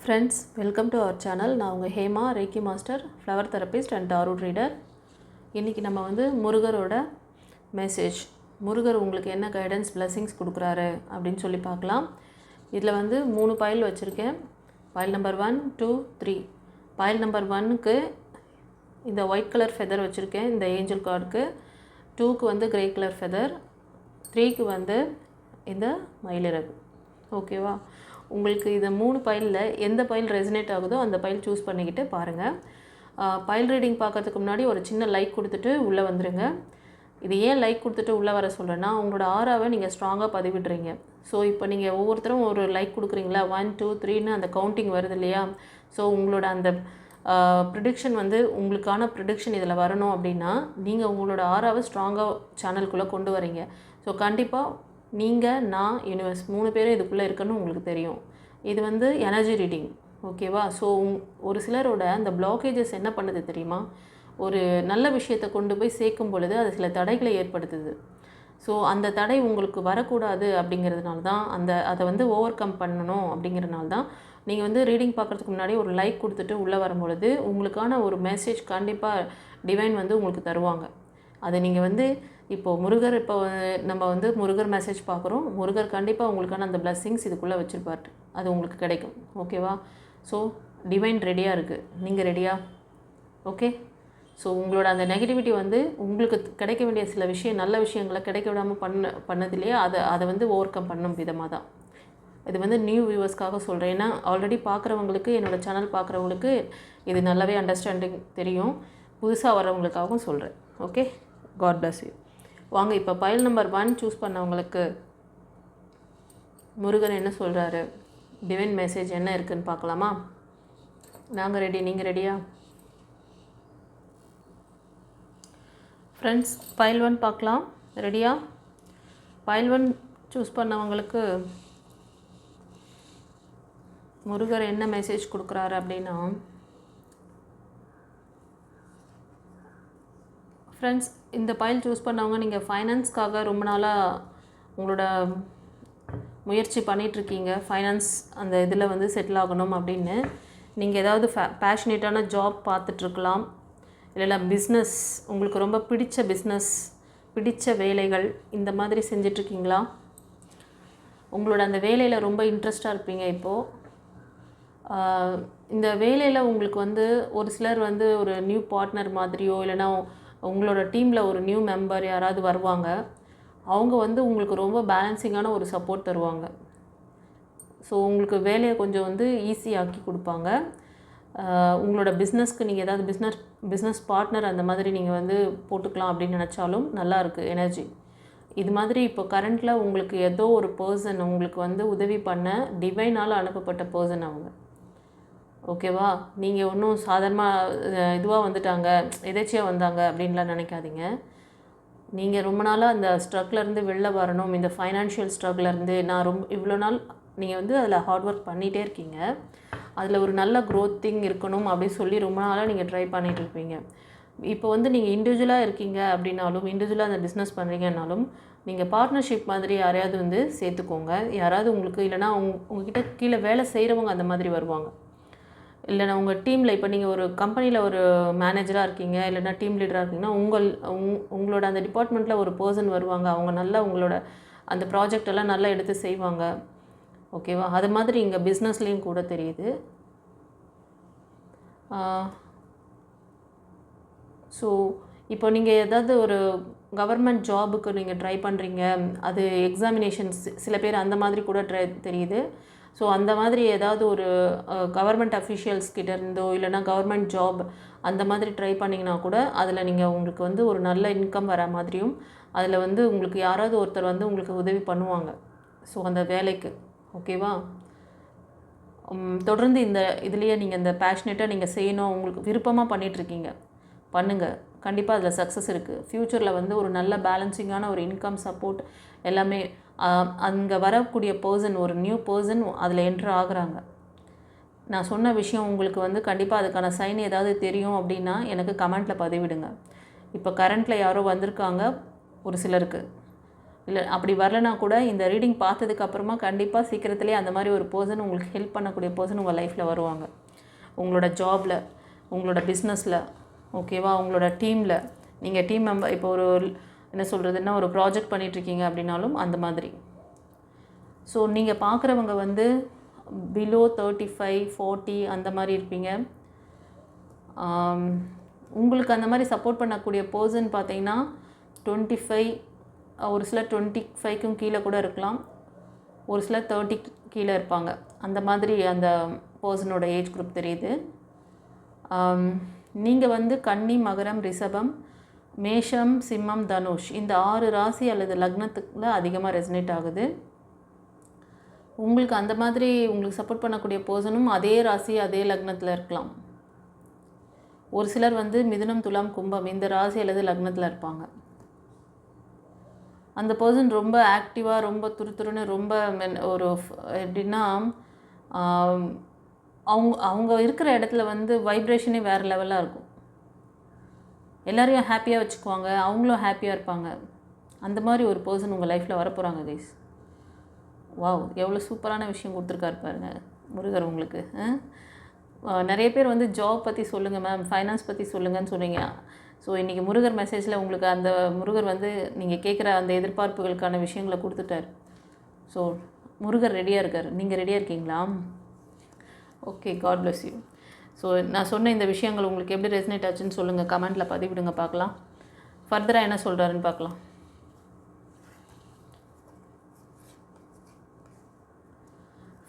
Friends, welcome to our channel. நான் உங்கள் Hema reiki master, flower therapist and tarot reader. இன்றைக்கி நம்ம முருகரோட மெசேஜ், முருகர் உங்களுக்கு என்ன கைடன்ஸ் பிளெஸிங்ஸ் கொடுக்குறாரு அப்படின்னு சொல்லி பார்க்கலாம். இதில் 3 பைல் வச்சுருக்கேன். File number 1, 2, 3. பைல் நம்பர் 1க்கு இந்த ஒயிட் கலர் ஃபெதர் வச்சுருக்கேன் இந்த ஏஞ்சல் கார்டுக்கு. 2க்கு கிரே கலர் ஃபெதர். 3க்கு இந்த மயிலிறகு. ஓகேவா? உங்களுக்கு இந்த 3 பைலில் எந்த பைல் ரெசனேட் ஆகுதோ அந்த பைல் சூஸ் பண்ணிக்கிட்டு பாருங்கள். பைல் ரீடிங் பார்க்கறதுக்கு முன்னாடி ஒரு சின்ன லைக் கொடுத்துட்டு உள்ளே வந்துடுங்க. இது ஏன் லைக் கொடுத்துட்டு உள்ளே வர சொல்கிறேன்னா, உங்களோட ஆராவை நீங்கள் ஸ்ட்ராங்காக பதிவிடுறீங்க. ஸோ இப்போ நீங்கள் ஒவ்வொருத்தரும் ஒரு லைக் கொடுக்குறீங்களா, 1, 2, 3ன்னு அந்த கவுண்டிங் வருது இல்லையா? ஸோ உங்களோட அந்த ப்ரிடிக்ஷன் உங்களுக்கான ப்ரிடிக்ஷன் இதில் வரணும் அப்படின்னா நீங்கள் உங்களோட ஆராவை ஸ்ட்ராங்காக சேனலுக்குள்ளே கொண்டு வரீங்க. ஸோ கண்டிப்பாக நீங்கள், நான், யூனிவர்ஸ் 3 பேரும் இதுக்குள்ளே இருக்குன்னு உங்களுக்கு தெரியும். இது எனர்ஜி ரீடிங். ஓகேவா? ஸோ ஒரு சிலரோட அந்த பிளாக்கேஜஸ் என்ன பண்ணுது தெரியுமா? ஒரு நல்ல விஷயத்தை கொண்டு போய் சேர்க்கும் பொழுது அது சில தடைகளை ஏற்படுத்துது. ஸோ அந்த தடை உங்களுக்கு வரக்கூடாது அப்படிங்கிறதுனால தான், அதை ஓவர் கம் பண்ணணும் அப்படிங்கிறதுனால தான் நீங்கள் ரீடிங் பார்க்குறதுக்கு முன்னாடி ஒரு லைக் கொடுத்துட்டு உள்ளே வரும்பொழுது உங்களுக்கான ஒரு மெசேஜ் கண்டிப்பாக டிவைன் உங்களுக்கு தருவாங்க. அது நீங்கள் இப்போது முருகர், இப்போ நம்ம முருகர் மெசேஜ் பார்க்குறோம். முருகர் கண்டிப்பாக உங்களுக்கான அந்த பிளெஸிங்ஸ் இதுக்குள்ளே வச்சுருப்பார். அது உங்களுக்கு கிடைக்கும். ஓகேவா? ஸோ டிவைன் ரெடியாக இருக்குது. நீங்கள் ரெடியா? ஓகே. ஸோ உங்களோட அந்த நெகட்டிவிட்டி உங்களுக்கு கிடைக்க வேண்டிய சில நல்ல விஷயங்களை கிடைக்க விடாமல் பண்ணதுலையே அதை ஓவர் கம் பண்ணும் விதமாக தான். இது நியூ வியூவர்ஸ்க்காக சொல்கிறேன். ஏன்னா ஆல்ரெடி பார்க்குறவங்களுக்கு, என்னோடய சேனல் பார்க்குறவங்களுக்கு இது நல்லாவே அண்டர்ஸ்டாண்டிங் தெரியும். புதுசாக வரவங்களுக்காகவும் சொல்கிறேன். ஓகே. God bless you. வாங்க இப்போ பைல் நம்பர் 1 சூஸ் பண்ணவங்களுக்கு முருகன் என்ன சொல்கிறாரு, டிவைன் மெசேஜ் என்ன இருக்குதுன்னு பார்க்கலாமா? நாங்கள் ரெடி, நீங்கள் ரெடியா? ஃப்ரெண்ட்ஸ், பைல் 1 பார்க்கலாம். ரெடியா? பைல் 1 சூஸ் பண்ணவங்களுக்கு முருகர் என்ன மெசேஜ் கொடுக்குறாரு அப்படின்னா, ஃப்ரெண்ட்ஸ், இந்த பைல் சூஸ் பண்ணவங்க நீங்கள் ஃபைனான்ஸ்க்காக ரொம்ப நாளாக உங்களோட முயற்சி பண்ணிகிட்ருக்கீங்க. ஃபைனான்ஸ் அந்த இதில் செட்டில் ஆகணும் அப்படின்னு நீங்கள் ஏதாவது பேஷனேட்டான ஜாப் பார்த்துட்ருக்கலாம். இல்லைனா பிஸ்னஸ், உங்களுக்கு ரொம்ப பிடிச்ச பிஸ்னஸ், பிடிச்ச வேலைகள் இந்த மாதிரி செஞ்சிட்ருக்கீங்களா? உங்களோட அந்த வேலையில் ரொம்ப இன்ட்ரெஸ்டாக இருப்பீங்க. இப்போது இந்த வேலையில் உங்களுக்கு ஒரு சிலர் ஒரு நியூ பார்ட்னர் மாதிரியோ, இல்லைனா உங்களோட டீமில் ஒரு நியூ மெம்பர் யாராவது வருவாங்க. அவங்க உங்களுக்கு ரொம்ப பேலன்சிங்கான ஒரு சப்போர்ட் தருவாங்க. ஸோ உங்களுக்கு வேலையை கொஞ்சம் ஈஸியாக்கி கொடுப்பாங்க. உங்களோட பிஸ்னஸ்க்கு நீங்கள் ஏதாவது பிஸ்னஸ் பார்ட்னர் அந்த மாதிரி நீங்கள் போட்டுக்கலாம் அப்படின்னு நினச்சாலும் நல்லாயிருக்கு எனர்ஜி. இது மாதிரி இப்போ கரண்ட்டில் உங்களுக்கு ஏதோ ஒரு பர்சன் உங்களுக்கு உதவி பண்ண டிவைனால் அனுப்பப்பட்ட பர்சன் அவங்க. ஓகேவா? நீங்கள் ஒன்றும் சாதாரணமாக இதுவாக வந்துட்டாங்க, எதேச்சியாக வந்தாங்க அப்படின்லாம் நினைக்காதீங்க. நீங்கள் ரொம்ப நாளாக அந்த ஸ்ட்ரக்லேருந்து வெளில வரணும். இந்த ஃபைனான்ஷியல் ஸ்ட்ரக்லேருந்து நான் இவ்வளோ நாள் நீங்கள் அதில் ஹார்ட் ஒர்க் பண்ணிகிட்டே இருக்கீங்க. அதில் ஒரு நல்ல க்ரோத்திங் இருக்கணும் அப்படின்னு சொல்லி ரொம்ப நாளாக நீங்கள் ட்ரை பண்ணிகிட்டு இருப்பீங்க. இப்போ நீங்கள் இண்டிவிஜுவலாக இருக்கீங்க அப்படின்னாலும், இண்டிவிஜுவலாக அந்த பிஸ்னஸ் பண்ணுறீங்கன்னாலும், நீங்கள் பார்ட்னர்ஷிப் மாதிரி யாரையாவது சேர்த்துக்கோங்க. யாராவது உங்களுக்கு, இல்லைனா உங்ககிட்ட கீழே வேலை செய்கிறவங்க அந்த மாதிரி வருவாங்க. இல்லைனா உங்கள் டீமில், இப்போ நீங்கள் ஒரு கம்பெனியில் ஒரு மேனேஜராக இருக்கீங்க, இல்லைனா டீம் லீடராக இருக்கீங்கன்னா உங்களோட அந்த டிபார்ட்மெண்ட்டில் ஒரு பர்சன் வருவாங்க. அவங்க நல்லா உங்களோட அந்த ப்ராஜெக்ட் எல்லாம் நல்லா எடுத்து செய்வாங்க. ஓகேவா? அது மாதிரி இங்கே பிஸ்னஸ்லேயும் கூட தெரியுது. ஸோ இப்போ நீங்கள் ஏதாவது ஒரு கவர்மெண்ட் ஜாபுக்கு நீங்கள் ட்ரை பண்ணுறீங்க, அது எக்ஸாமினேஷன்ஸ் சில பேர் அந்த மாதிரி கூட தெரியுது. ஸோ அந்த மாதிரி ஏதாவது ஒரு கவர்மெண்ட் அஃபிஷியல்ஸ் கிட்ட இருந்தோ, இல்லைனா கவர்மெண்ட் ஜாப் அந்த மாதிரி ட்ரை பண்ணிங்கன்னா கூட அதில் நீங்கள் உங்களுக்கு ஒரு நல்ல இன்கம் வர மாதிரியும், அதில் உங்களுக்கு யாராவது ஒருத்தர் உங்களுக்கு உதவி பண்ணுவாங்க. ஸோ அந்த வேலைக்கு. ஓகேவா? தொடர்ந்து இந்த இதுலேயே நீங்கள் இந்த பேஷனேட்டாக நீங்கள் செய்யணும், உங்களுக்கு விருப்பமாக பண்ணிகிட்ருக்கீங்க, பண்ணுங்கள். கண்டிப்பாக அதில் சக்ஸஸ் இருக்குது. ஃப்யூச்சரில் ஒரு நல்ல பேலன்சிங்கான ஒரு இன்கம் சப்போர்ட் எல்லாமே அங்கே வரக்கூடிய பர்சன், ஒரு நியூ பர்சன் அதில் என்ட்ரு ஆகுறாங்க. நான் சொன்ன விஷயம் உங்களுக்கு கண்டிப்பாக அதுக்கான சைன் ஏதாவது தெரியும் அப்படின்னா எனக்கு கமெண்ட்டில் பதிவிடுங்க. இப்போ கரண்ட்டில் யாரோ வந்திருக்காங்க ஒரு சிலருக்கு, இல்லை அப்படி வரலனா கூட இந்த ரீடிங் பார்த்ததுக்கப்புறமா கண்டிப்பாக சீக்கிரத்துலேயே அந்த மாதிரி ஒரு பர்சன் உங்களுக்கு ஹெல்ப் பண்ணக்கூடிய பர்சன் உங்கள் லைஃப்பில் வருவாங்க. உங்களோட ஜாபில், உங்களோட பிஸ்னஸில், ஓகேவா, உங்களோட டீமில். நீங்கள் டீம் மெம்பர் இப்போ ஒரு என்ன சொல்கிறதுன்னா ஒரு ப்ராஜெக்ட் பண்ணிகிட்ருக்கீங்க அப்படின்னாலும் அந்த மாதிரி. ஸோ நீங்கள் பார்க்குறவங்க வந்து பிலோ 35, 40 அந்த மாதிரி இருப்பீங்க. உங்களுக்கு அந்த மாதிரி சப்போர்ட் பண்ணக்கூடிய பர்சன் பார்த்தீங்கன்னா 25, ஒரு சிலர் 25க்கும் கீழே கூட இருக்கலாம், ஒரு சிலர் 30 கீழே இருப்பாங்க. அந்த மாதிரி அந்த பர்சனோட ஏஜ் குரூப் தெரியுது. நீங்கள் வந்து கன்னி, மகரம், ரிஷபம், மேஷம், சிம்மம், தனுஷ் இந்த 6 ராசி அல்லது லக்னத்துக்குள்ள அதிகமாக ரெசனேட் ஆகுது. உங்களுக்கு அந்த மாதிரி உங்களுக்கு சப்போர்ட் பண்ணக்கூடிய பர்சனும் அதே ராசி அதே லக்னத்தில் இருக்கலாம். ஒரு சிலர் வந்து மிதுனம், துலாம், கும்பம் இந்த ராசி அல்லது லக்னத்தில் இருப்பாங்க. அந்த பர்சன் ரொம்ப ஆக்டிவாக, ரொம்ப துருத்துருன்னு, ரொம்ப ஒரு எப்படின்னா அவங்க இருக்கிற இடத்துல வந்து வைப்ரேஷனே வேறு லெவலாக இருக்கும். எல்லோரையும் ஹாப்பியாக வச்சுக்குவாங்க, அவங்களும் ஹாப்பியாக இருப்பாங்க. அந்த மாதிரி ஒரு பர்சன் உங்கள் லைஃப்பில் வரப்போகிறாங்க கைஸ். வாவ், எவ்வளோ சூப்பரான விஷயம் கொடுத்துருக்காரு பாருங்க முருகர் உங்களுக்கு. நிறைய பேர் வந்து ஜாப் பற்றி சொல்லுங்கள் மேம், ஃபைனான்ஸ் பற்றி சொல்லுங்கன்னு சொன்னீங்க. ஸோ இன்றைக்கி முருகர் மெசேஜில் உங்களுக்கு அந்த முருகர் வந்து நீங்கள் கேட்குற அந்த எதிர்பார்ப்புகளுக்கான விஷயங்களை கொடுத்துட்டார். ஸோ முருகர் ரெடியாக இருக்கார். நீங்கள் ரெடியாக இருக்கீங்களா? Okay, God bless you. So நான் சொன்ன இந்த விஷயங்கள் உங்களுக்கு எப்படி ரெசனேட் ஆச்சுன்னு சொல்லுங்கள், கமெண்ட்டில் பதிவிடுங்க, பார்க்கலாம். ஃபர்தராக என்ன சொல்கிறாருன்னு பார்க்கலாம்.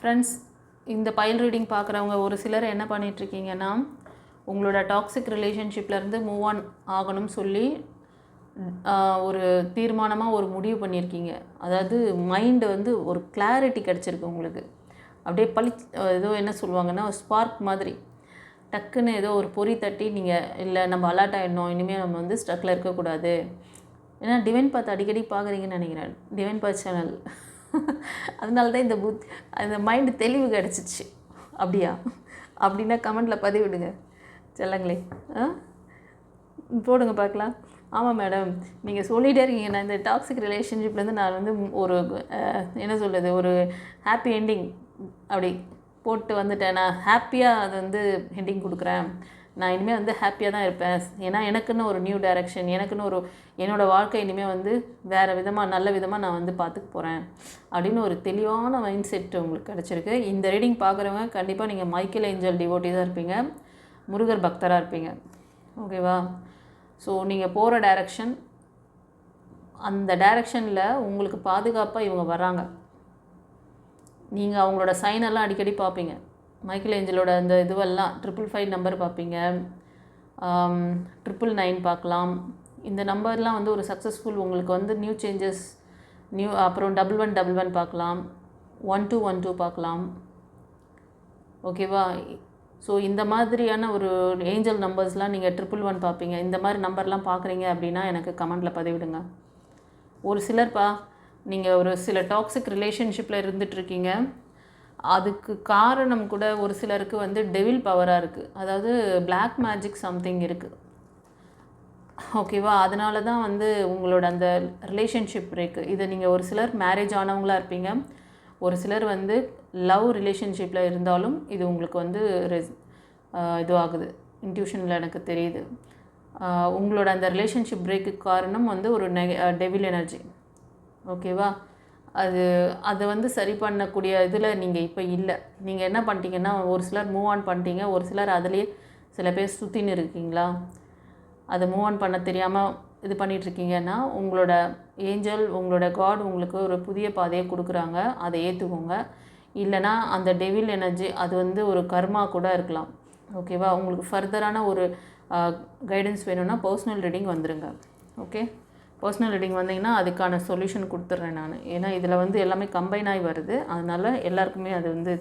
ஃப்ரெண்ட்ஸ், இந்த பைல் ரீடிங் பார்க்குறவங்க ஒரு சிலர் என்ன பண்ணிகிட்ருக்கீங்கன்னா, உங்களோட டாக்ஸிக் ரிலேஷன்ஷிப்லேருந்து மூவ் ஆன் ஆகணும்னு சொல்லி ஒரு தீர்மானமாக ஒரு முடிவு பண்ணியிருக்கீங்க. அதாவது மைண்டு வந்து ஒரு கிளாரிட்டி கிடச்சிருக்கு உங்களுக்கு. அப்படியே ஏதோ என்ன சொல்லுவாங்கன்னா ஸ்பார்க் மாதிரி டக்குன்னு ஏதோ ஒரு பொறி தட்டி நீங்கள் இல்லை நம்ம அலர்ட் ஆகிடணும், இனிமேல் நம்ம வந்து ஸ்ட்ரக்கில் இருக்கக்கூடாது. ஏன்னா டிவைன் பாத் அடிக்கடி பார்க்குறீங்கன்னு நினைக்கிறேன், டிவைன் பாத் சேனல். அதனால தான் இந்த மைண்டு தெளிவு கிடச்சிச்சு. அப்படியா? அப்படின்னா கமெண்ட்டில் பதிவிடுங்க செல்லங்களே, போடுங்க பார்க்கலாம். ஆமாம் மேடம், நீங்கள் சொல்லிகிட்டே இருக்கீங்க, நான் இந்த டாக்ஸிக் ரிலேஷன்ஷிப்லேருந்து நான் வந்து ஒரு என்ன சொல்கிறது ஒரு ஹாப்பி எண்டிங் அப்படி போட்டு வந்துட்டேன். நான் ஹாப்பியாக அது வந்து எண்டிங் கொடுக்குறேன். நான் இனிமேல் வந்து ஹாப்பியாக தான் இருப்பேன். ஏன்னா எனக்குன்னு ஒரு நியூ டைரெக்ஷன், எனக்குன்னு ஒரு என்னோடய வாழ்க்கை இனிமேல் வந்து வேறு விதமாக நல்ல விதமாக நான் வந்து பார்த்துக்க போகிறேன் அப்படின்னு ஒரு தெளிவான மைண்ட் செட் உங்களுக்கு கிடச்சிருக்கு. இந்த ரீடிங் பார்க்குறவங்க கண்டிப்பாக நீங்கள் மைக்கேல் ஏஞ்சல் டிவோட்டிஸாக இருப்பீங்க, முருகர் பக்தராக இருப்பீங்க. ஓகேவா? ஸோ நீங்கள் போகிற டைரெக்ஷன், அந்த டைரெக்ஷனில் உங்களுக்கு பாதுகாப்பாக இவங்க வராங்க. நீங்கள் அவங்களோட சைனெல்லாம் அடிக்கடி பார்ப்பீங்க. மைக்கேல் ஏஞ்சலோட அந்த இதுவெல்லாம் 555 நம்பர் பார்ப்பீங்க, 999 பார்க்கலாம். இந்த நம்பர்லாம் வந்து ஒரு சக்ஸஸ்ஃபுல் உங்களுக்கு வந்து நியூ சேஞ்சஸ், அப்புறம் 1111 பார்க்கலாம், 1212 பார்க்கலாம். ஓகேவா? ஸோ இந்த மாதிரியான ஒரு ஏஞ்சல் நம்பர்ஸ்லாம் நீங்கள் 111 பார்ப்பீங்க. இந்த மாதிரி நம்பர்லாம் பார்க்குறீங்க அப்படின்னா எனக்கு கமெண்ட்டில் பதிவிடுங்க. ஒரு சிலர்ப்பா நீங்கள் ஒரு சில டாக்ஸிக் ரிலேஷன்ஷிப்பில் இருந்துகிட்ருக்கீங்க, அதுக்கு காரணம் கூட ஒரு சிலருக்கு வந்து டெவில் பவராக இருக்குது. அதாவது பிளாக் மேஜிக் சம்திங் இருக்குது. ஓகேவா? அதனால தான் வந்து உங்களோட அந்த ரிலேஷன்ஷிப் பிரேக்கு. இதை நீங்கள் ஒரு சிலர் மேரேஜ் ஆனவங்களாக இருப்பீங்க, ஒரு சிலர் வந்து லவ் ரிலேஷன்ஷிப்பில் இருந்தாலும் இது உங்களுக்கு வந்து இதுவாகுது. இன்ட்யூஷனில் எனக்கு தெரியுது. உங்களோட அந்த ரிலேஷன்ஷிப் பிரேக்குக்கு காரணம் வந்து ஒரு டெவில் எனர்ஜி. ஓகேவா? அதை வந்து சரி பண்ணக்கூடிய இதில் நீங்கள் இப்போ இல்லை. நீங்கள் என்ன பண்ணிட்டீங்கன்னா, ஒரு சிலர் மூவ் ஆன் பண்ணிட்டீங்க, ஒரு சிலர் அதிலே சில பேர் சுற்றின்னு இருக்கீங்களா, அதை மூவ் ஆன் பண்ண தெரியாமல் இது பண்ணிகிட்ருக்கீங்கன்னா, உங்களோட ஏஞ்சல், உங்களோட காட் உங்களுக்கு ஒரு புதிய பாதையை கொடுக்குறாங்க. அதை ஏற்றுக்கோங்க. இல்லைனா அந்த டெவில் எனர்ஜி அது வந்து ஒரு கர்மா கூட இருக்கலாம். ஓகேவா? உங்களுக்கு ஃபர்தரான ஒரு கைடன்ஸ் வேணும்னா பர்சனல் ரீடிங் வந்துடுங்க. ஓகே, பர்சனல் ரீடிங் வந்தீங்கன்னா அதுக்கான சொல்யூஷன் கொடுத்துட்றேன் நான். ஏன்னா இதில் வந்து எல்லாமே கம்பைன் ஆகி வருது. அதனால் எல்லாருக்குமே அது வந்து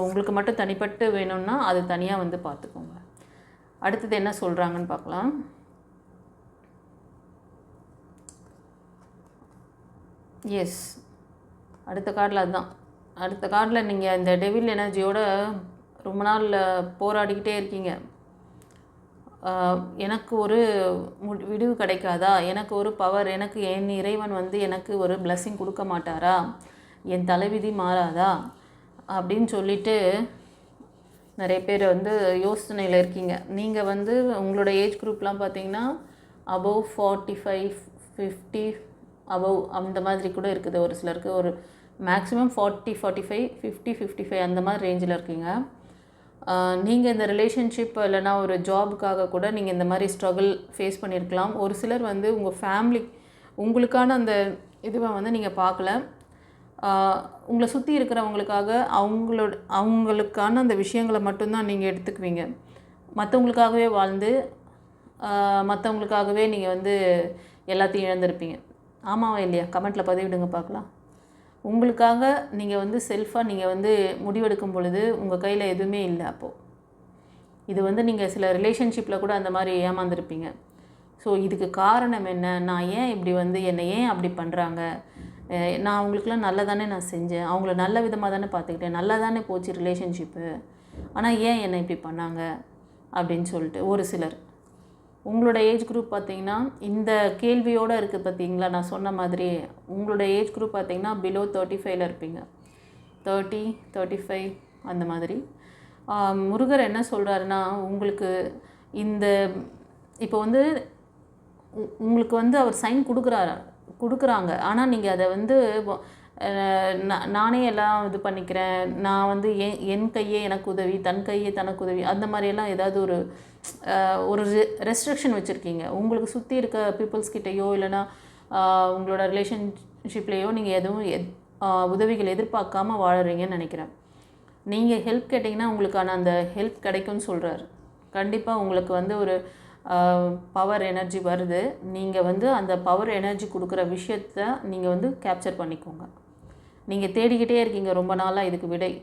உங்களுக்கு மட்டும் தனிப்பட்டு வேணும்னா அது தனியாக வந்து பார்த்துக்கோங்க. அடுத்தது என்ன சொல்கிறாங்கன்னு பார்க்கலாம். எஸ், அடுத்த கார்டில் அதுதான். அடுத்த கார்டில் நீங்கள் இந்த டெவில் எனர்ஜியோட ரொம்ப நாள் போராடிக்கிட்டே இருக்கீங்க. எனக்கு ஒரு விடிவு கிடைக்காதா, எனக்கு ஒரு பவர், எனக்கு என் இறைவன் வந்து எனக்கு ஒரு blessing கொடுக்க மாட்டாரா, என் தலைவிதி மாறாதா அப்படின்னு சொல்லிட்டு நிறைய பேர் வந்து யோசனையில் இருக்கீங்க. நீங்கள் வந்து உங்களோட ஏஜ் குரூப்லாம் பார்த்தீங்கன்னா அபவ் 45 50 அபவ் அந்த மாதிரி கூட இருக்குது. ஒரு சிலருக்கு ஒரு மேக்ஸிமம் 40 45 50 55 அந்த மாதிரி ரேஞ்சில் இருக்கீங்க. நீங்கள் இந்த ரிலேஷன்ஷிப் இல்லைனா ஒரு ஜாபுக்காக கூட நீங்கள் இந்த மாதிரி ஸ்ட்ரகிள் ஃபேஸ் பண்ணியிருக்கலாம். ஒரு சிலர் வந்து உங்கள் ஃபேமிலி உங்களுக்கான அந்த இதுவை வந்து நீங்கள் பார்க்கல. உங்களை சுற்றி இருக்கிறவங்களுக்காக அவங்களுக்கான அந்த விஷயங்களை மட்டும்தான் நீங்கள் எடுத்துக்குவீங்க. மற்றவங்களுக்காகவே வாழ்ந்து மற்றவங்களுக்காகவே நீங்கள் வந்து எல்லாத்தையும் இழந்திருப்பீங்க. ஆமாவா இல்லையா? கமெண்ட்டில் பதிவிடுங்க பார்க்கலாம். உங்களுக்காக நீங்கள் வந்து செல்ஃபாக நீங்கள் வந்து முடிவெடுக்கும் பொழுது உங்கள் கையில் எதுவுமே இல்லை. அப்போது இது வந்து நீங்கள் சில ரிலேஷன்ஷிப்பில் கூட அந்த மாதிரி ஏமாந்துருப்பீங்க. ஸோ இதுக்கு காரணம் என்ன, நான் ஏன் இப்படி வந்து என்னை ஏன் அப்படி பண்ணுறாங்க, நான் அவங்களுக்குலாம் நல்லா தானே நான் செஞ்சேன், அவங்கள நல்ல விதமாக தானே பார்த்துக்கிட்டேன், நல்லா தானே போச்சு ரிலேஷன்ஷிப்பு, ஆனால் ஏன் என்னை இப்படி பண்ணாங்க அப்படின்னு சொல்லிட்டு ஒரு சிலர். உங்களோட ஏஜ் குரூப் பார்த்திங்கன்னா இந்த கேள்வியோடு இருக்குது பார்த்தீங்களா. நான் சொன்ன மாதிரி உங்களோட ஏஜ் குரூப் பார்த்திங்கன்னா பிலோ 35 இருப்பீங்க. 30 35 அந்த மாதிரி. முருகர் என்ன சொல்கிறாருன்னா, உங்களுக்கு இந்த இப்போ வந்து உங்களுக்கு வந்து அவர் சைன் கொடுக்குறாங்க. ஆனால் நீங்கள் அதை வந்து நானே எல்லாம் இது பண்ணிக்கிறேன், நான் வந்து என் கையே எனக்கு உதவி, தன் கையே தனக்கு உதவி, அந்த மாதிரியெல்லாம் ஏதாவது ஒரு ரெஸ்ட்ரிக்ஷன் வச்சுருக்கீங்க. உங்களுக்கு சுற்றி இருக்க பீப்புள்ஸ்கிட்டையோ இல்லைனா உங்களோட ரிலேஷன்ஷிப்லேயோ நீங்கள் எதுவும் உதவிகள் எதிர்பார்க்காம வாழறீங்கன்னு நினைக்கிறேன். நீங்கள் ஹெல்ப் கேட்டிங்கன்னா உங்களுக்கான அந்த ஹெல்ப் கிடைக்கும்னு சொல்கிறார். கண்டிப்பாக உங்களுக்கு வந்து ஒரு பவர் எனர்ஜி வருது. நீங்கள் வந்து அந்த பவர் எனர்ஜி கொடுக்குற விஷயத்தை நீங்கள் வந்து கேப்சர் பண்ணிக்கோங்க. நீங்கள் தேடிக்கிட்டே இருக்கீங்க ரொம்ப நாளாக இதுக்கு விடை,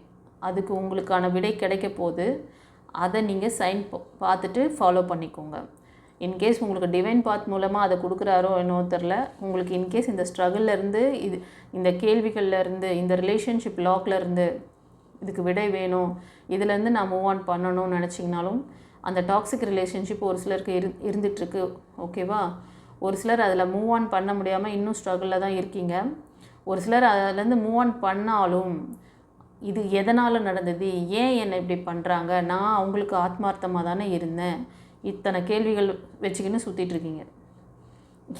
அதுக்கு உங்களுக்கான விடை கிடைக்க போகுது. அதை நீங்கள் சைன் பார்த்துட்டு ஃபாலோ பண்ணிக்கோங்க. இன்கேஸ் உங்களுக்கு டிவைன் பாத் மூலமாக அதை கொடுக்குறாரோ என்னவோ தெரில, உங்களுக்கு இன்கேஸ் இந்த ஸ்ட்ரகிள்லேருந்து இந்த கேள்விகள்லேருந்து இந்த ரிலேஷன்ஷிப் லாக்லேருந்து இதுக்கு விடை வேணும், இதுலேருந்து நான் மூவ் ஆன் பண்ணணும்னு நினச்சிங்கனாலும் அந்த டாக்ஸிக் ரிலேஷன்ஷிப் ஒரு சிலருக்கு இருந்துகிட்ருக்கு. ஓகேவா? ஒரு சிலர் அதில் மூவ் ஆன் பண்ண முடியாமல் இன்னும் ஸ்ட்ரகிளில் தான் இருக்கீங்க. ஒரு சிலர் அதிலேருந்து மூவ் ஆன் பண்ணாலும் இது எதனால் நடந்தது, ஏன் என்னை இப்படி பண்ணுறாங்க, நான் அவங்களுக்கு ஆத்மார்த்தமாக தானே இருந்தேன், இத்தனை கேள்விகள் வச்சுக்கின்னு சுற்றிட்டுருக்கீங்க.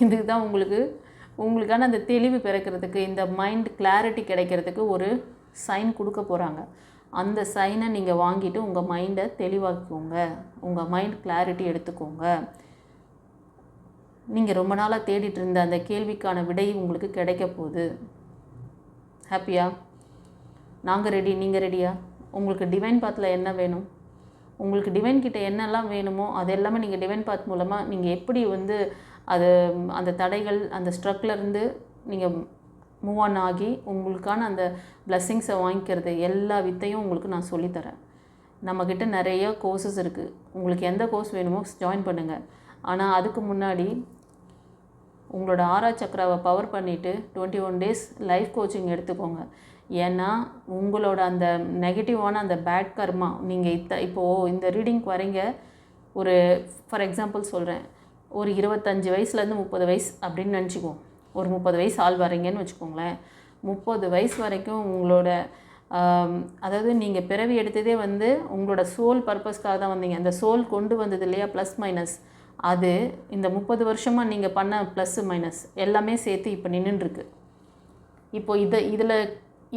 இதுக்கு தான் உங்களுக்கான அந்த தெளிவு பிறக்கிறதுக்கு, இந்த மைண்ட் கிளாரிட்டி கிடைக்கிறதுக்கு ஒரு சைன் கொடுக்க போகிறாங்க. அந்த சைனை நீங்கள் வாங்கிட்டு உங்கள் மைண்டை தெளிவாக்கிக்கோங்க, உங்கள் மைண்ட் கிளாரிட்டி எடுத்துக்கோங்க. நீங்கள் ரொம்ப நாளாக தேடிட்டு இருந்த அந்த கேள்விக்கான விடை உங்களுக்கு கிடைக்க போகுது. ஹாப்பியா? நாங்கள் ரெடி, நீங்கள் ரெடியா? உங்களுக்கு டிவைன் பாத்தில் என்ன வேணும், உங்களுக்கு டிவைன் கிட்ட என்னெல்லாம் வேணுமோ அது எல்லாமே நீங்கள் டிவைன் பாத் மூலமாக நீங்கள் எப்படி வந்து அந்த தடைகள் அந்த ஸ்ட்ரக்லேருந்து நீங்கள் மூவ் ஆன் ஆகி உங்களுக்கான அந்த பிளெஸ்ஸிங்ஸை வாங்கிக்கிறது எல்லா வித்தையும் உங்களுக்கு நான் சொல்லித்தரேன். நம்மக்கிட்ட நிறைய கோர்சஸ் இருக்குது. உங்களுக்கு எந்த கோர்ஸ் வேணுமோ ஜாயின் பண்ணுங்கள். ஆனால் அதுக்கு முன்னாடி உங்களோட ஆறா சக்கராவை பவர் பண்ணிவிட்டு 21 days லைஃப் கோச்சிங் எடுத்துக்கோங்க. ஏன்னா உங்களோட அந்த நெகட்டிவான அந்த பேட் கர்மா, நீங்கள் இப்போது இந்த ரீடிங்க்கு வரீங்க, ஒரு ஃபார் எக்ஸாம்பிள் சொல்கிறேன், ஒரு 25 வயசுலேருந்து 30 வயசு அப்படின்னு நினச்சிக்குவோம். ஒரு 30 வயசு ஆள் வரீங்கன்னு வச்சுக்கோங்களேன். 30 வயசு வரைக்கும் உங்களோட அதாவது நீங்கள் பிறவி எடுத்ததே வந்து உங்களோட சோல் பர்பஸ்க்காக தான் வந்தீங்க. அந்த சோல் கொண்டு வந்தது இல்லையா, ப்ளஸ் மைனஸ், அது இந்த 30 வருஷமாக நீங்கள் பண்ண ப்ளஸ்ஸு மைனஸ் எல்லாமே சேர்த்து இப்போ நின்றுருக்கு. இப்போது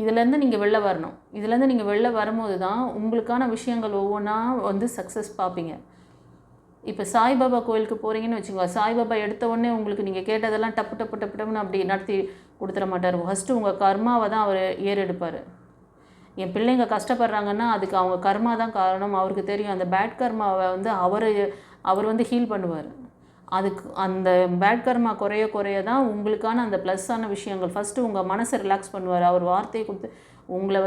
இதுலேருந்து நீங்கள் வெளில வரணும். இதுலேருந்து நீங்கள் வெளில வரும்போது தான் உங்களுக்கான விஷயங்கள் ஒவ்வொன்றா வந்து சக்ஸஸ் பார்ப்பீங்க. இப்போ சாய்பாபா கோயிலுக்கு போகிறீங்கன்னு வச்சுக்கோங்க. சாய்பாபா எடுத்த உடனே உங்களுக்கு நீங்கள் கேட்டதெல்லாம் டப்புன்னு அப்படி நடத்தி கொடுத்துட மாட்டார். ஃபஸ்ட்டு உங்கள் கர்மாவை தான் அவர் ஏறெடுப்பார். என் பிள்ளைங்க கஷ்டப்படுறாங்கன்னா அதுக்கு அவங்க கர்மா தான் காரணம், அவருக்கு தெரியும். அந்த பேட் கர்மாவை வந்து அவர் வந்து ஹீல் பண்ணுவார். அதுக்கு அந்த பேட் கர்மா குறைய தான் உங்களுக்கான அந்த ப்ளஸ்ஸான விஷயங்கள் ஃபஸ்ட்டு உங்கள் மனசை ரிலாக்ஸ் பண்ணுவார். அவர் வார்த்தையை கொடுத்து உங்களை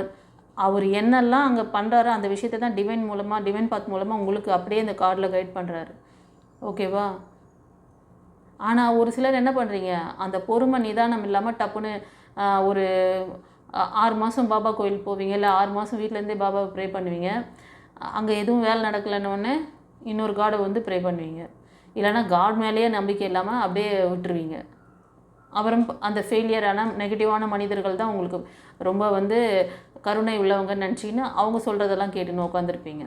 அவர் என்னெல்லாம் அங்கே பண்ணுறாரோ அந்த விஷயத்தை தான் டிவைன் பாத் மூலமாக உங்களுக்கு அப்படியே இந்த கார்டில் கைட் பண்ணுறாரு. ஓகேவா? ஆனால் ஒரு சிலர் என்ன பண்ணுறீங்க, அந்த பொறுமை நிதானம் இல்லாமல் டப்புன்னு ஒரு 6 மாதம் பாபா கோயில் போவீங்க, இல்லை 6 மாதம் வீட்டிலேருந்தே பாபாவை ப்ரே பண்ணுவீங்க. அங்கே எதுவும் வேலை நடக்கலைன்னொடனே இன்னொரு காடை வந்து ப்ரே பண்ணுவீங்க. இல்லைனா காட் மேலேயே நம்பிக்கை இல்லாமல் அப்படியே விட்டுருவீங்க. அப்புறம் அந்த ஃபெயிலியரான நெகட்டிவான மனிதர்கள் தான் உங்களுக்கு ரொம்ப வந்து கருணை உள்ளவங்கன்னு நினச்சிக்கின்னு அவங்க சொல்கிறதெல்லாம் கேட்டுன்னு உட்காந்துருப்பீங்க.